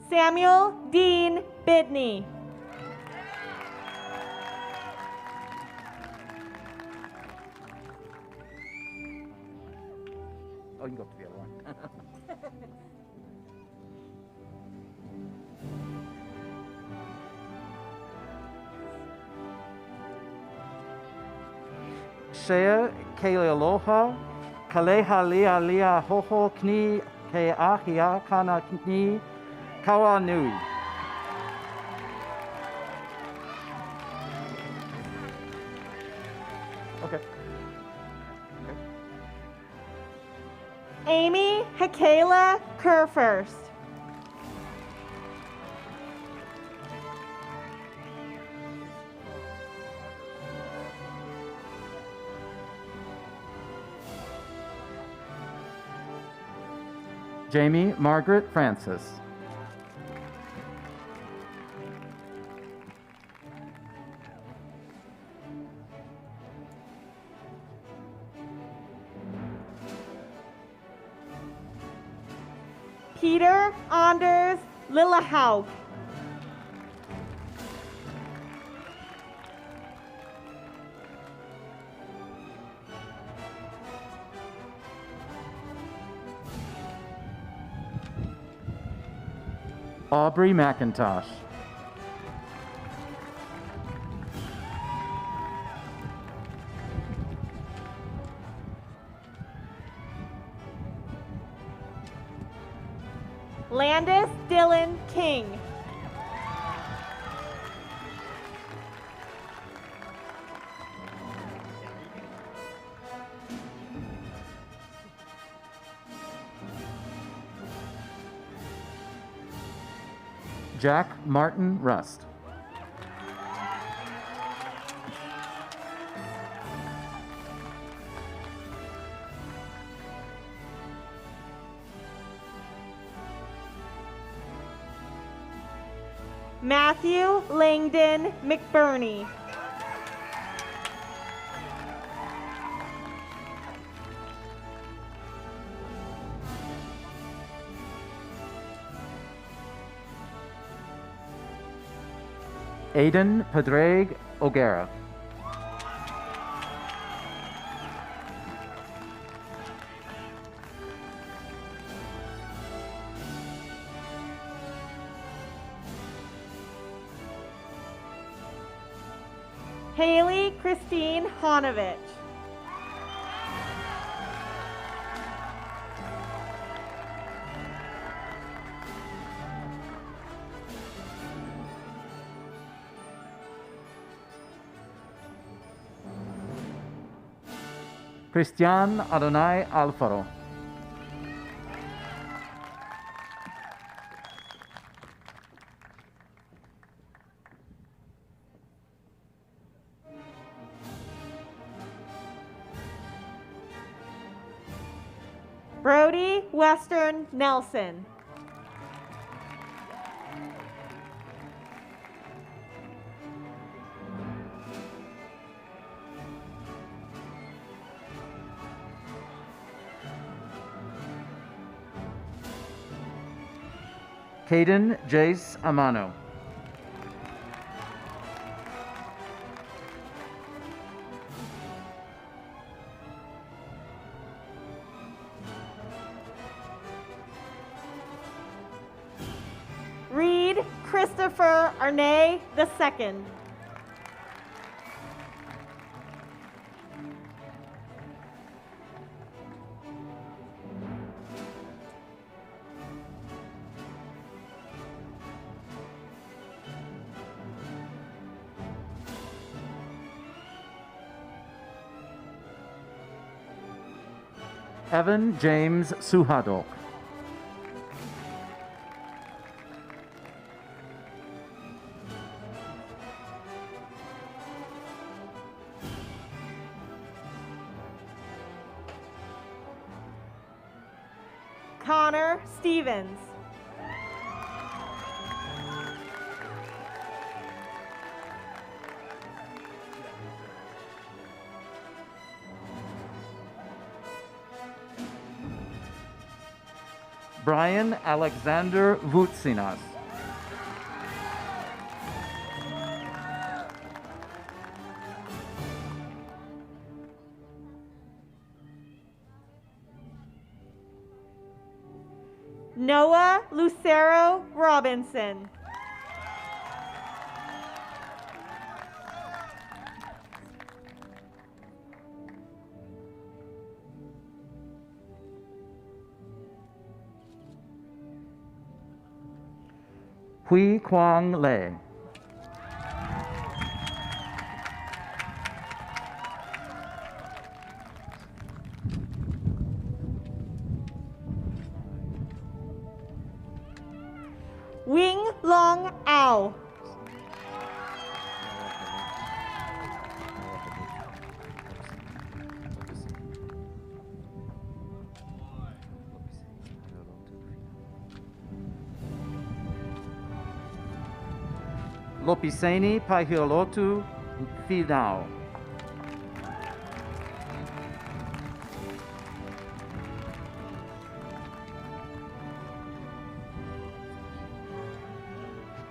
Samuel Dean Bidney. Oh, you can go to the other one. Shea Kalealoha, Kaleha Lia Lia Hoho Kni Ke Ahia Kana Kni Kawa Nui. Okay. Amy Hakayla Kerfurst. Jamie Margaret Francis. Peter Anders Lillehaug. Aubrey McIntosh. Landis Dylan King. Jack Martin Rust. Matthew Langdon McBurney. Aidan Padraig O'Gara. Haley Christine Honovich. Christian Adonai Alfaro. Brody Western Nelson. Caden Jace Amano. Reed Christopher Arnay II. Evan James Suhadol. Connor Stevens. Brian Alexander Vutsinas. Noah Lucero Robinson. Hui Quang Le. Wing Long Ao. Lopiseni Pahiolotu Finau.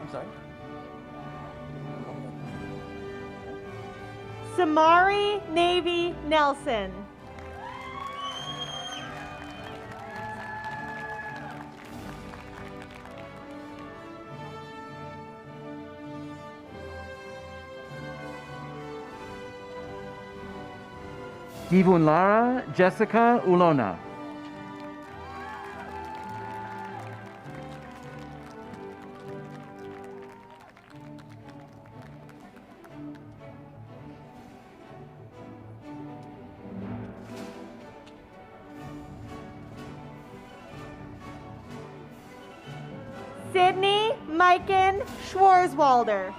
I'm sorry? Samari Navy Nelson. Divunlara Jessica Ulona. Sydney Miken Schwarzwalder.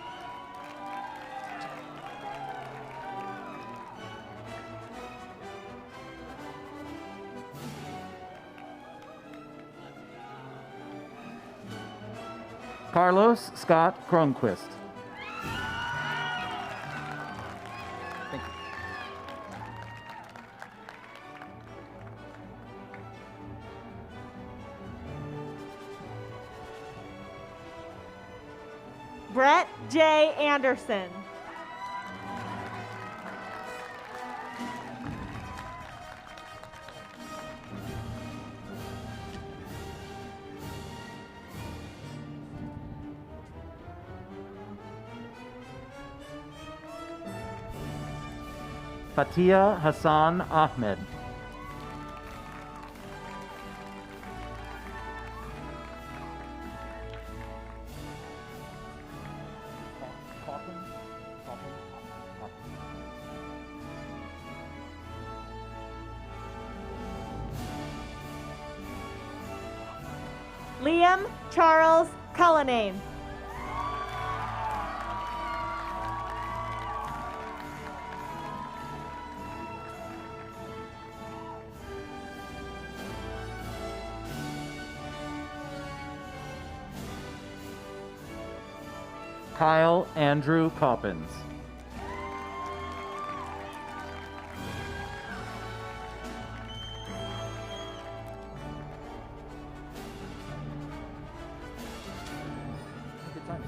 Carlos Scott Cronquist. Thank you. Brett J. Anderson. Fatia Hassan Ahmed. Liam Charles Cullinane. Kyle Andrew Coppins. Good timing.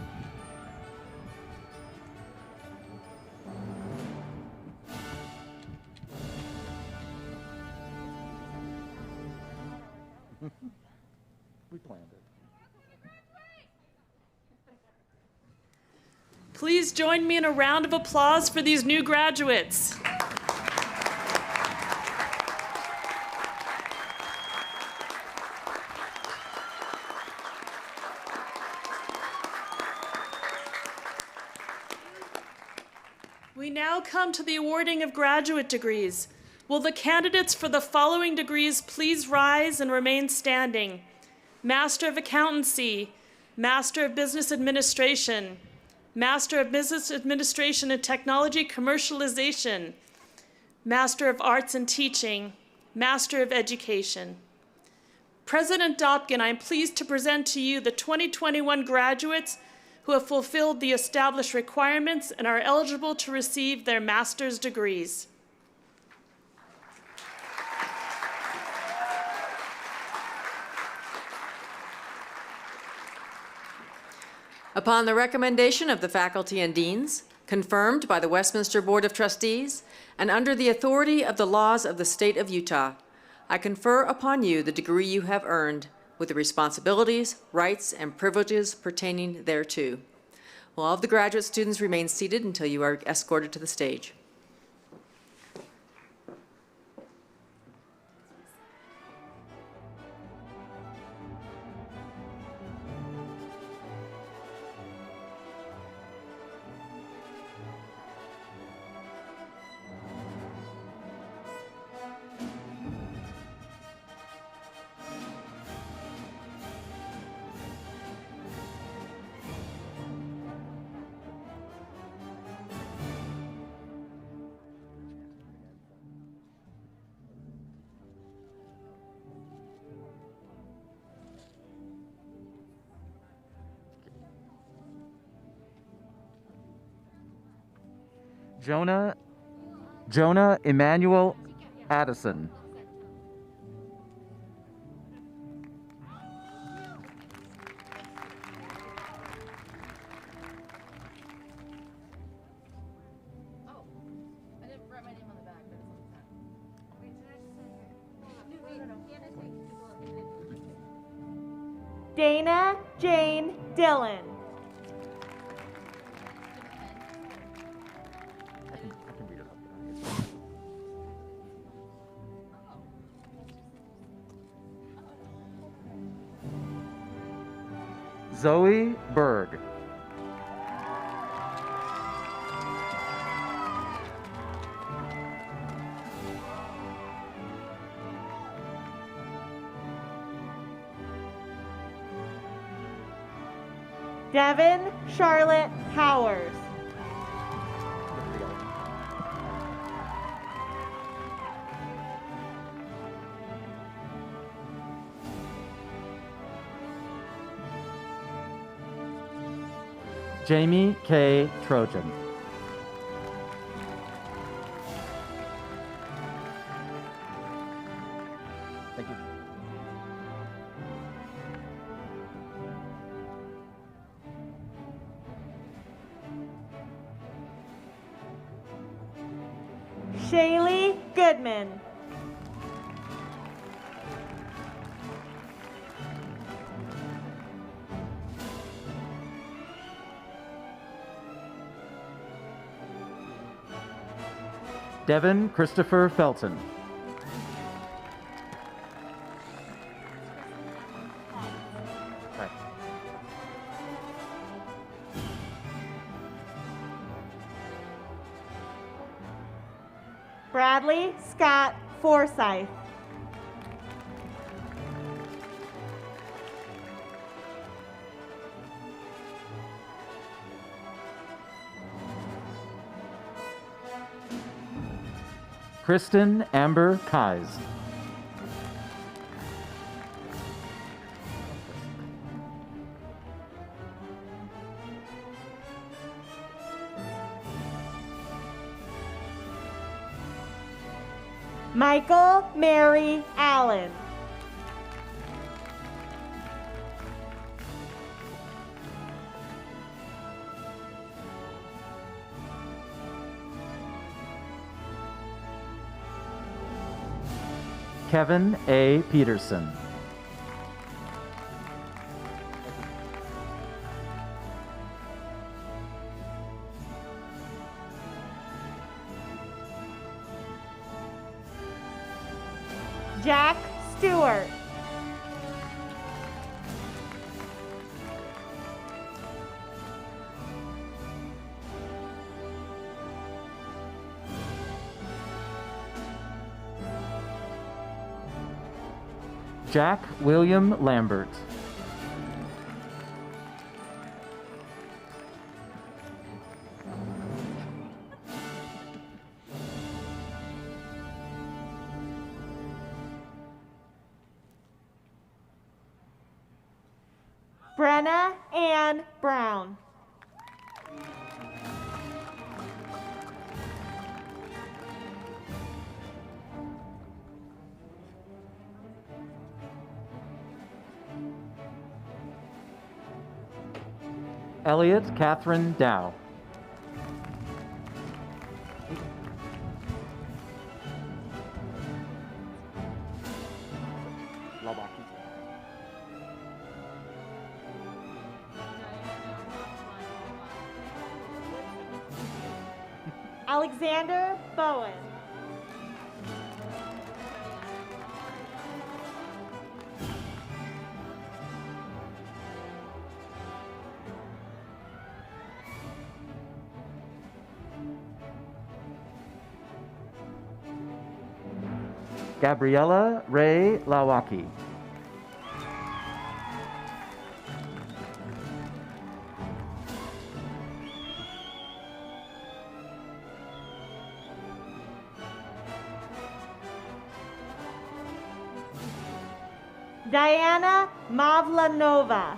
We planned it. Please join me in a round of applause for these new graduates. We now come to the awarding of graduate degrees. Will the candidates for the following degrees please rise and remain standing? Master of Accountancy, Master of Business Administration, Master of Business Administration and Technology Commercialization, Master of Arts and Teaching, Master of Education. President Dumke, I am pleased to present to you the 2021 graduates who have fulfilled the established requirements and are eligible to receive their master's degrees. Upon the recommendation of the faculty and deans, confirmed by the Westminster Board of Trustees, and under the authority of the laws of the state of Utah, I confer upon you the degree you have earned with the responsibilities, rights, and privileges pertaining thereto. Will all of the graduate students remain seated until you are escorted to the stage? Jonah Emmanuel Addison. Dana Jane Dillon. Zoe Berg. Devin Charlotte Powers. Jamie K. Trojan. Thank you. Shaylee Goodman. Devin Christopher Felton. Hi. Bradley Scott Forsyth. Kristen Amber Kais. Michael Mary Allen. Kevin A. Peterson. Jack Stewart. Jack William Lambert. Brenna Ann Brown. Elliot Catherine Dow. Alexander Bowen. Gabriella Ray Lawaki. Diana Mavlanova.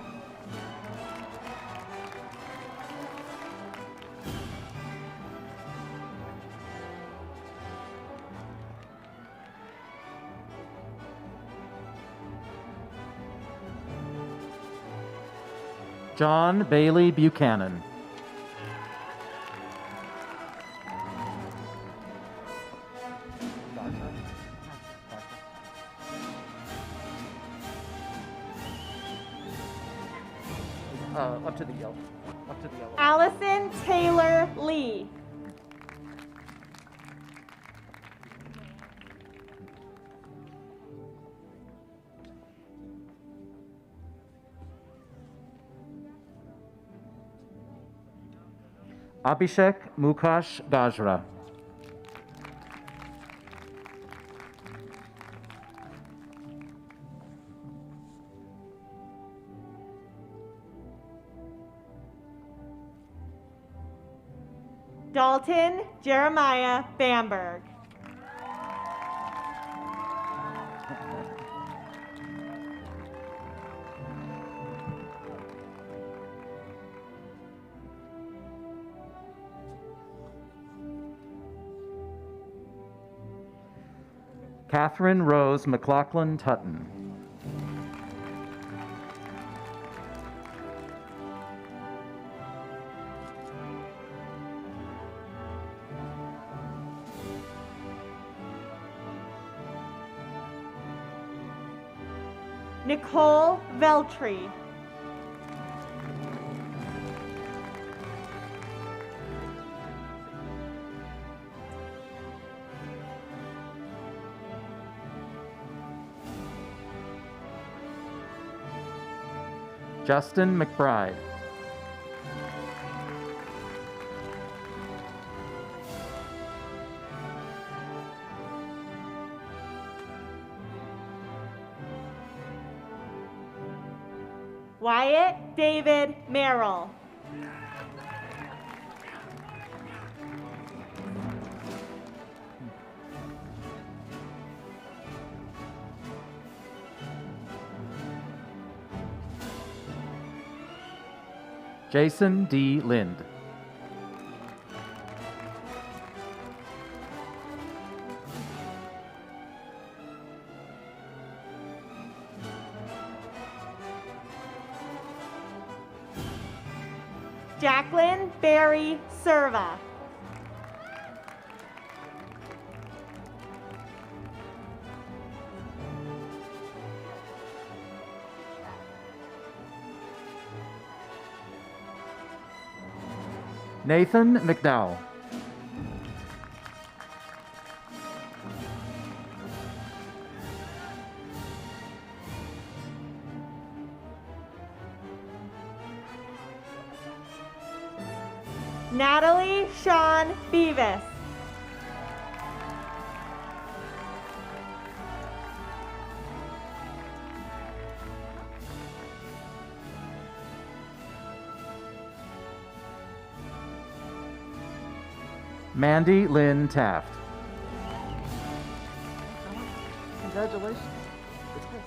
John Bailey Buchanan. Up to the yellow. Up to the yellow. Allison Taylor Lee. Abhishek Mukesh Gajra. Dalton Jeremiah Bamberg. Catherine Rose McLaughlin Tutton. Nicole Veltri. Justin McBride. Wyatt David Merrill. Jason D. Lind. Jacqueline Barry Serva. Nathan McDowell. Natalie Sean Beavis. Mandy Lynn Taft. Congratulations. It's Chris.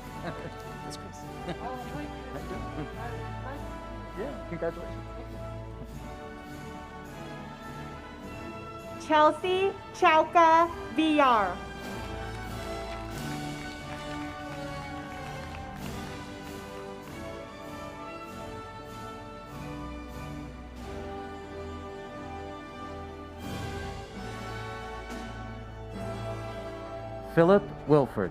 It's Chris. Yeah, congratulations. Chelsea Chauka VR. Philip Wilford.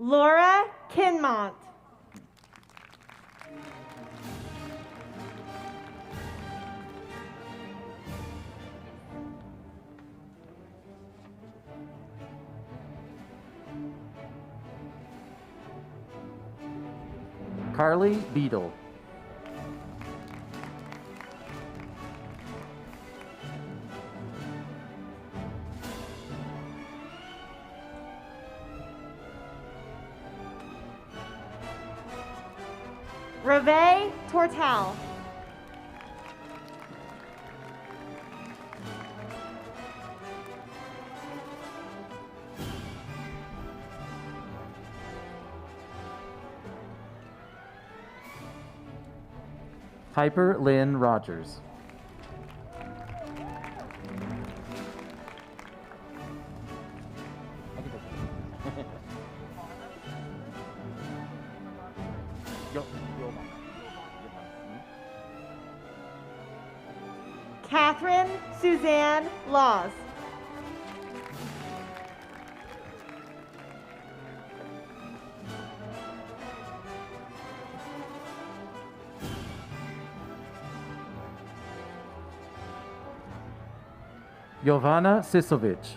Laura Kinmont. Carly Beadle. Reve Tortel. Piper Lynn Rogers. Catherine Suzanne Laws. Jovana Sisovic.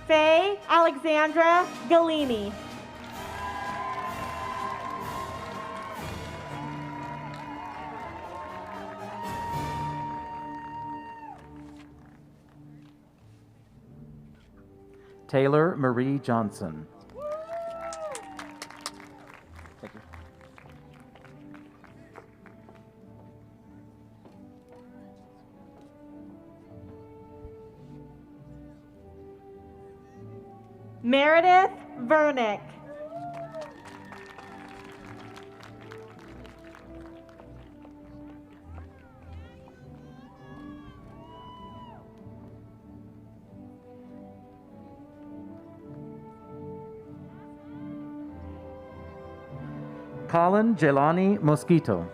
Faye Alexandra Galini. Taylor Marie Johnson. Thank you. Meredith Vernick. Colin Jelani Mosquito.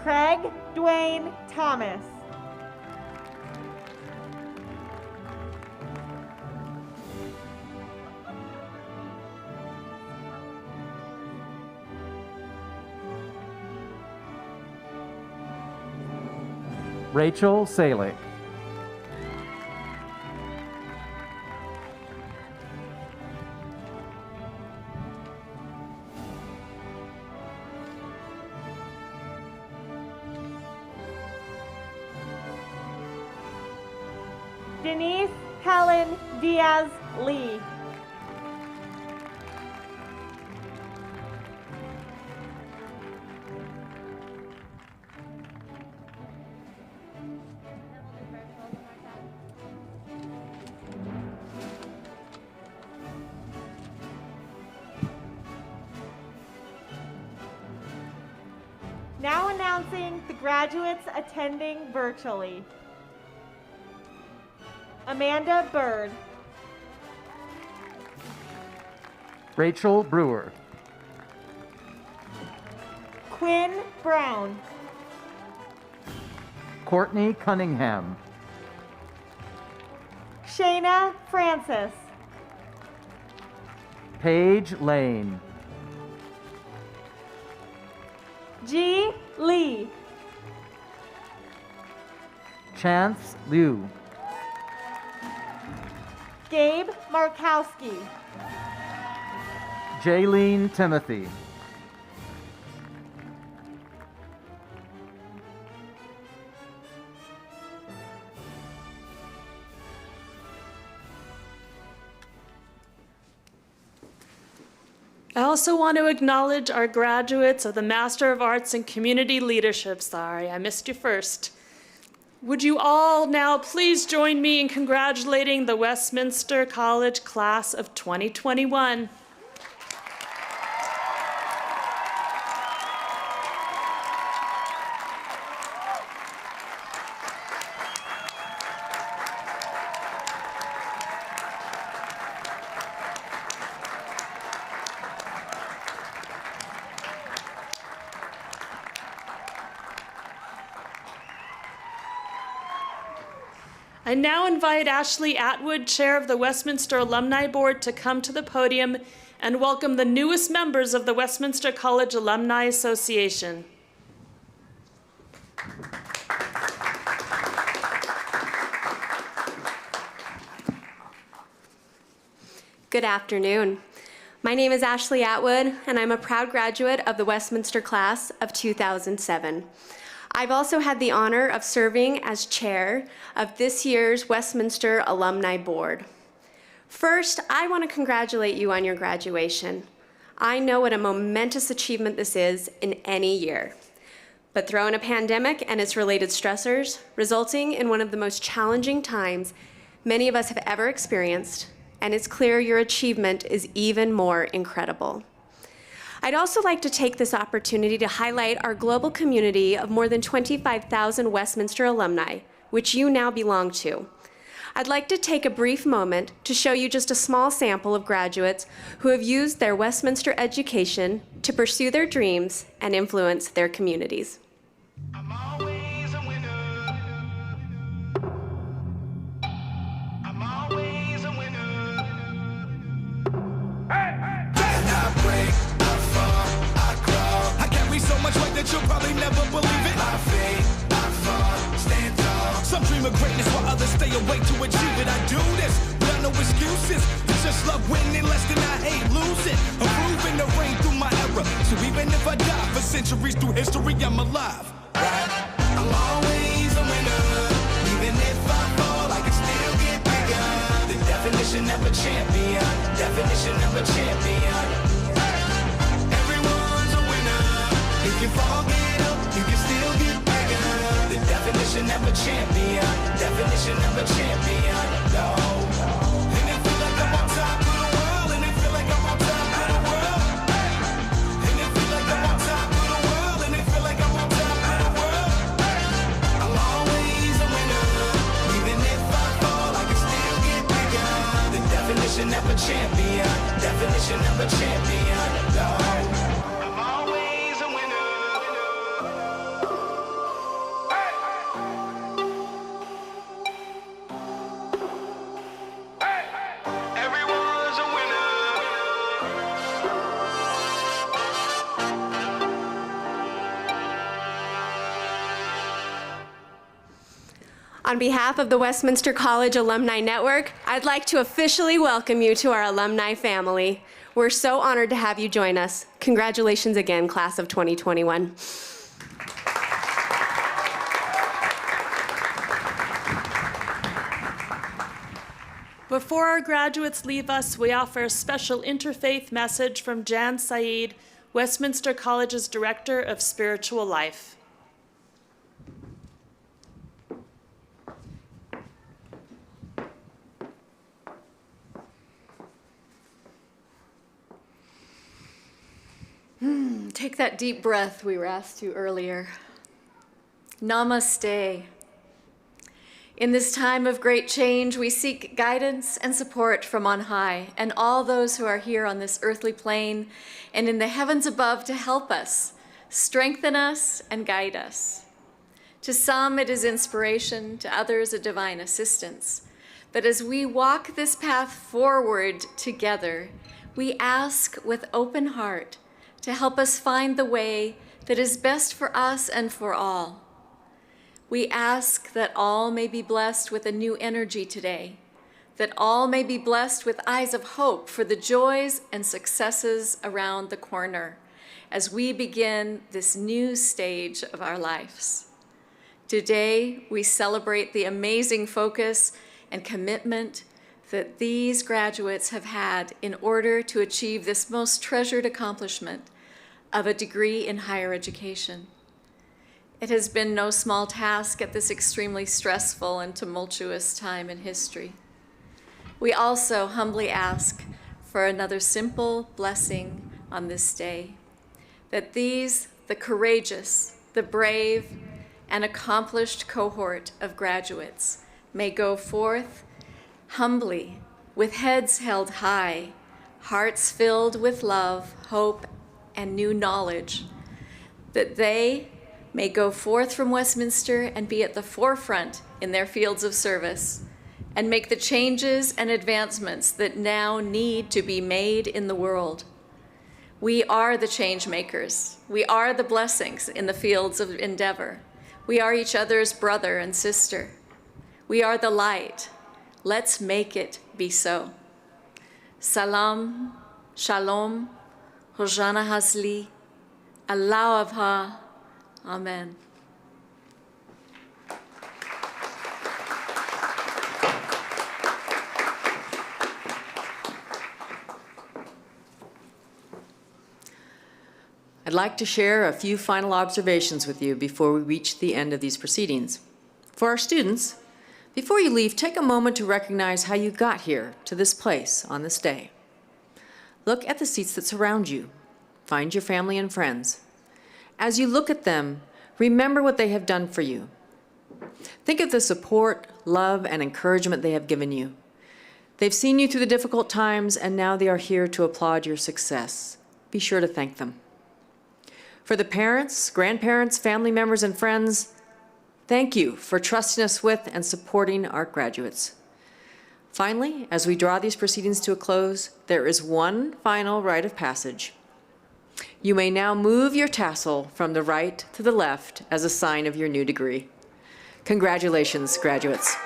Craig Dwayne Thomas. Rachel Salick. Denise Helen Diaz Lee. Now announcing the graduates attending virtually. Amanda Bird. Rachel Brewer. Quinn Brown. Courtney Cunningham. Shayna Francis. Paige Lane. G. Lee. Chance Liu. Gabe Markowski. Jaylene Timothy. I also want to acknowledge our graduates of the Master of Arts in Community Leadership. Sorry, I missed you first. Would you all now please join me in congratulating the Westminster College class of 2021. I now invite Ashley Atwood, Chair of the Westminster Alumni Board, to come to the podium and welcome the newest members of the Westminster College Alumni Association. Good afternoon. My name is Ashley Atwood, and I'm a proud graduate of the Westminster class of 2007. I've also had the honor of serving as chair of this year's Westminster Alumni Board. First, I want to congratulate you on your graduation. I know what a momentous achievement this is in any year. But throw in a pandemic and its related stressors, resulting in one of the most challenging times many of us have ever experienced, and it's clear your achievement is even more incredible. I'd also like to take this opportunity to highlight our global community of more than 25,000 Westminster alumni, which you now belong to. I'd like to take a brief moment to show you just a small sample of graduates who have used their Westminster education to pursue their dreams and influence their communities. I'm always a winner. I'm always a winner. Hey, hey. And I break, I fall, I crawl. I carry so much weight that you'll probably never believe it. My feet, I fall, stand tall. Some dream of greatness while others stay awake to achieve it. I do this, without no excuses. It's just love winning less than I hate losing. I'm proving the rain through my era. So even if I die for centuries through history, I'm alive. I'm always a winner. Even if I fall, I can still get bigger. The definition of a champion. Definition of a champion. Everyone's a winner. If you fall, get up, you can still get bigger. The definition of a champion. Definition of a champion. No. And it feel like I'm on top of the world. And it feel like I'm on top of the world. And it feel like I'm on top of the world. And it feel like I'm on top of the world. I'm always a winner. Even if I fall, I can still get bigger. The definition of a champion. Definition of a champion. No. I'm always a winner. Everyone's a winner. On behalf of the Westminster College Alumni Network, I'd like to officially welcome you to our alumni family. We're so honored to have you join us. Congratulations again, class of 2021. Before our graduates leave us, we offer a special interfaith message from Jan Saeed, Westminster College's Director of Spiritual Life. Take that deep breath we were asked to earlier. Namaste. In this time of great change, we seek guidance and support from on high and all those who are here on this earthly plane and in the heavens above to help us, strengthen us, and guide us. To some, it is inspiration, to others, a divine assistance. But as we walk this path forward together, we ask with open heart to help us find the way that is best for us and for all. We ask that all may be blessed with a new energy today, that all may be blessed with eyes of hope for the joys and successes around the corner as we begin this new stage of our lives. Today, we celebrate the amazing focus and commitment that these graduates have had in order to achieve this most treasured accomplishment of a degree in higher education. It has been no small task at this extremely stressful and tumultuous time in history. We also humbly ask for another simple blessing on this day, that these, the courageous, the brave, and accomplished cohort of graduates may go forth humbly, with heads held high, hearts filled with love, hope, and new knowledge, that they may go forth from Westminster and be at the forefront in their fields of service and make the changes and advancements that now need to be made in the world. We are the change makers. We are the blessings in the fields of endeavor. We are each other's brother and sister. We are the light. Let's make it be so. Salam, shalom, Hoshana Hasli, Allah Avha, Amen. I'd like to share a few final observations with you before we reach the end of these proceedings. For our students, before you leave, take a moment to recognize how you got here to this place on this day. Look at the seats that surround you. Find your family and friends. As you look at them, remember what they have done for you. Think of the support, love, and encouragement they have given you. They've seen you through the difficult times, and now they are here to applaud your success. Be sure to thank them. For the parents, grandparents, family members, and friends, thank you for trusting us with and supporting our graduates. Finally, as we draw these proceedings to a close, there is one final rite of passage. You may now move your tassel from the right to the left as a sign of your new degree. Congratulations, graduates.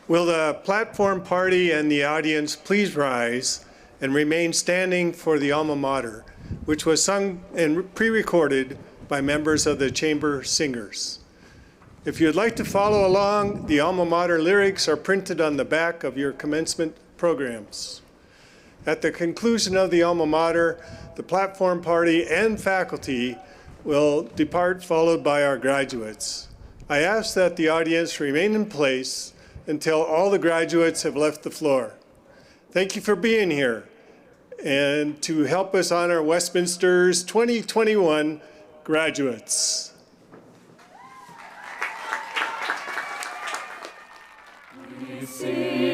Will the platform party and the audience please rise and remain standing for the Alma Mater, which was sung and pre-recorded by members of the chamber singers. If you'd like to follow along, the Alma Mater lyrics are printed on the back of your commencement programs. At the conclusion of the Alma Mater, the platform party and faculty will depart, followed by our graduates. I ask that the audience remain in place until all the graduates have left the floor. Thank you for being here. And to help us honor Westminster's 2021 graduates. We sing.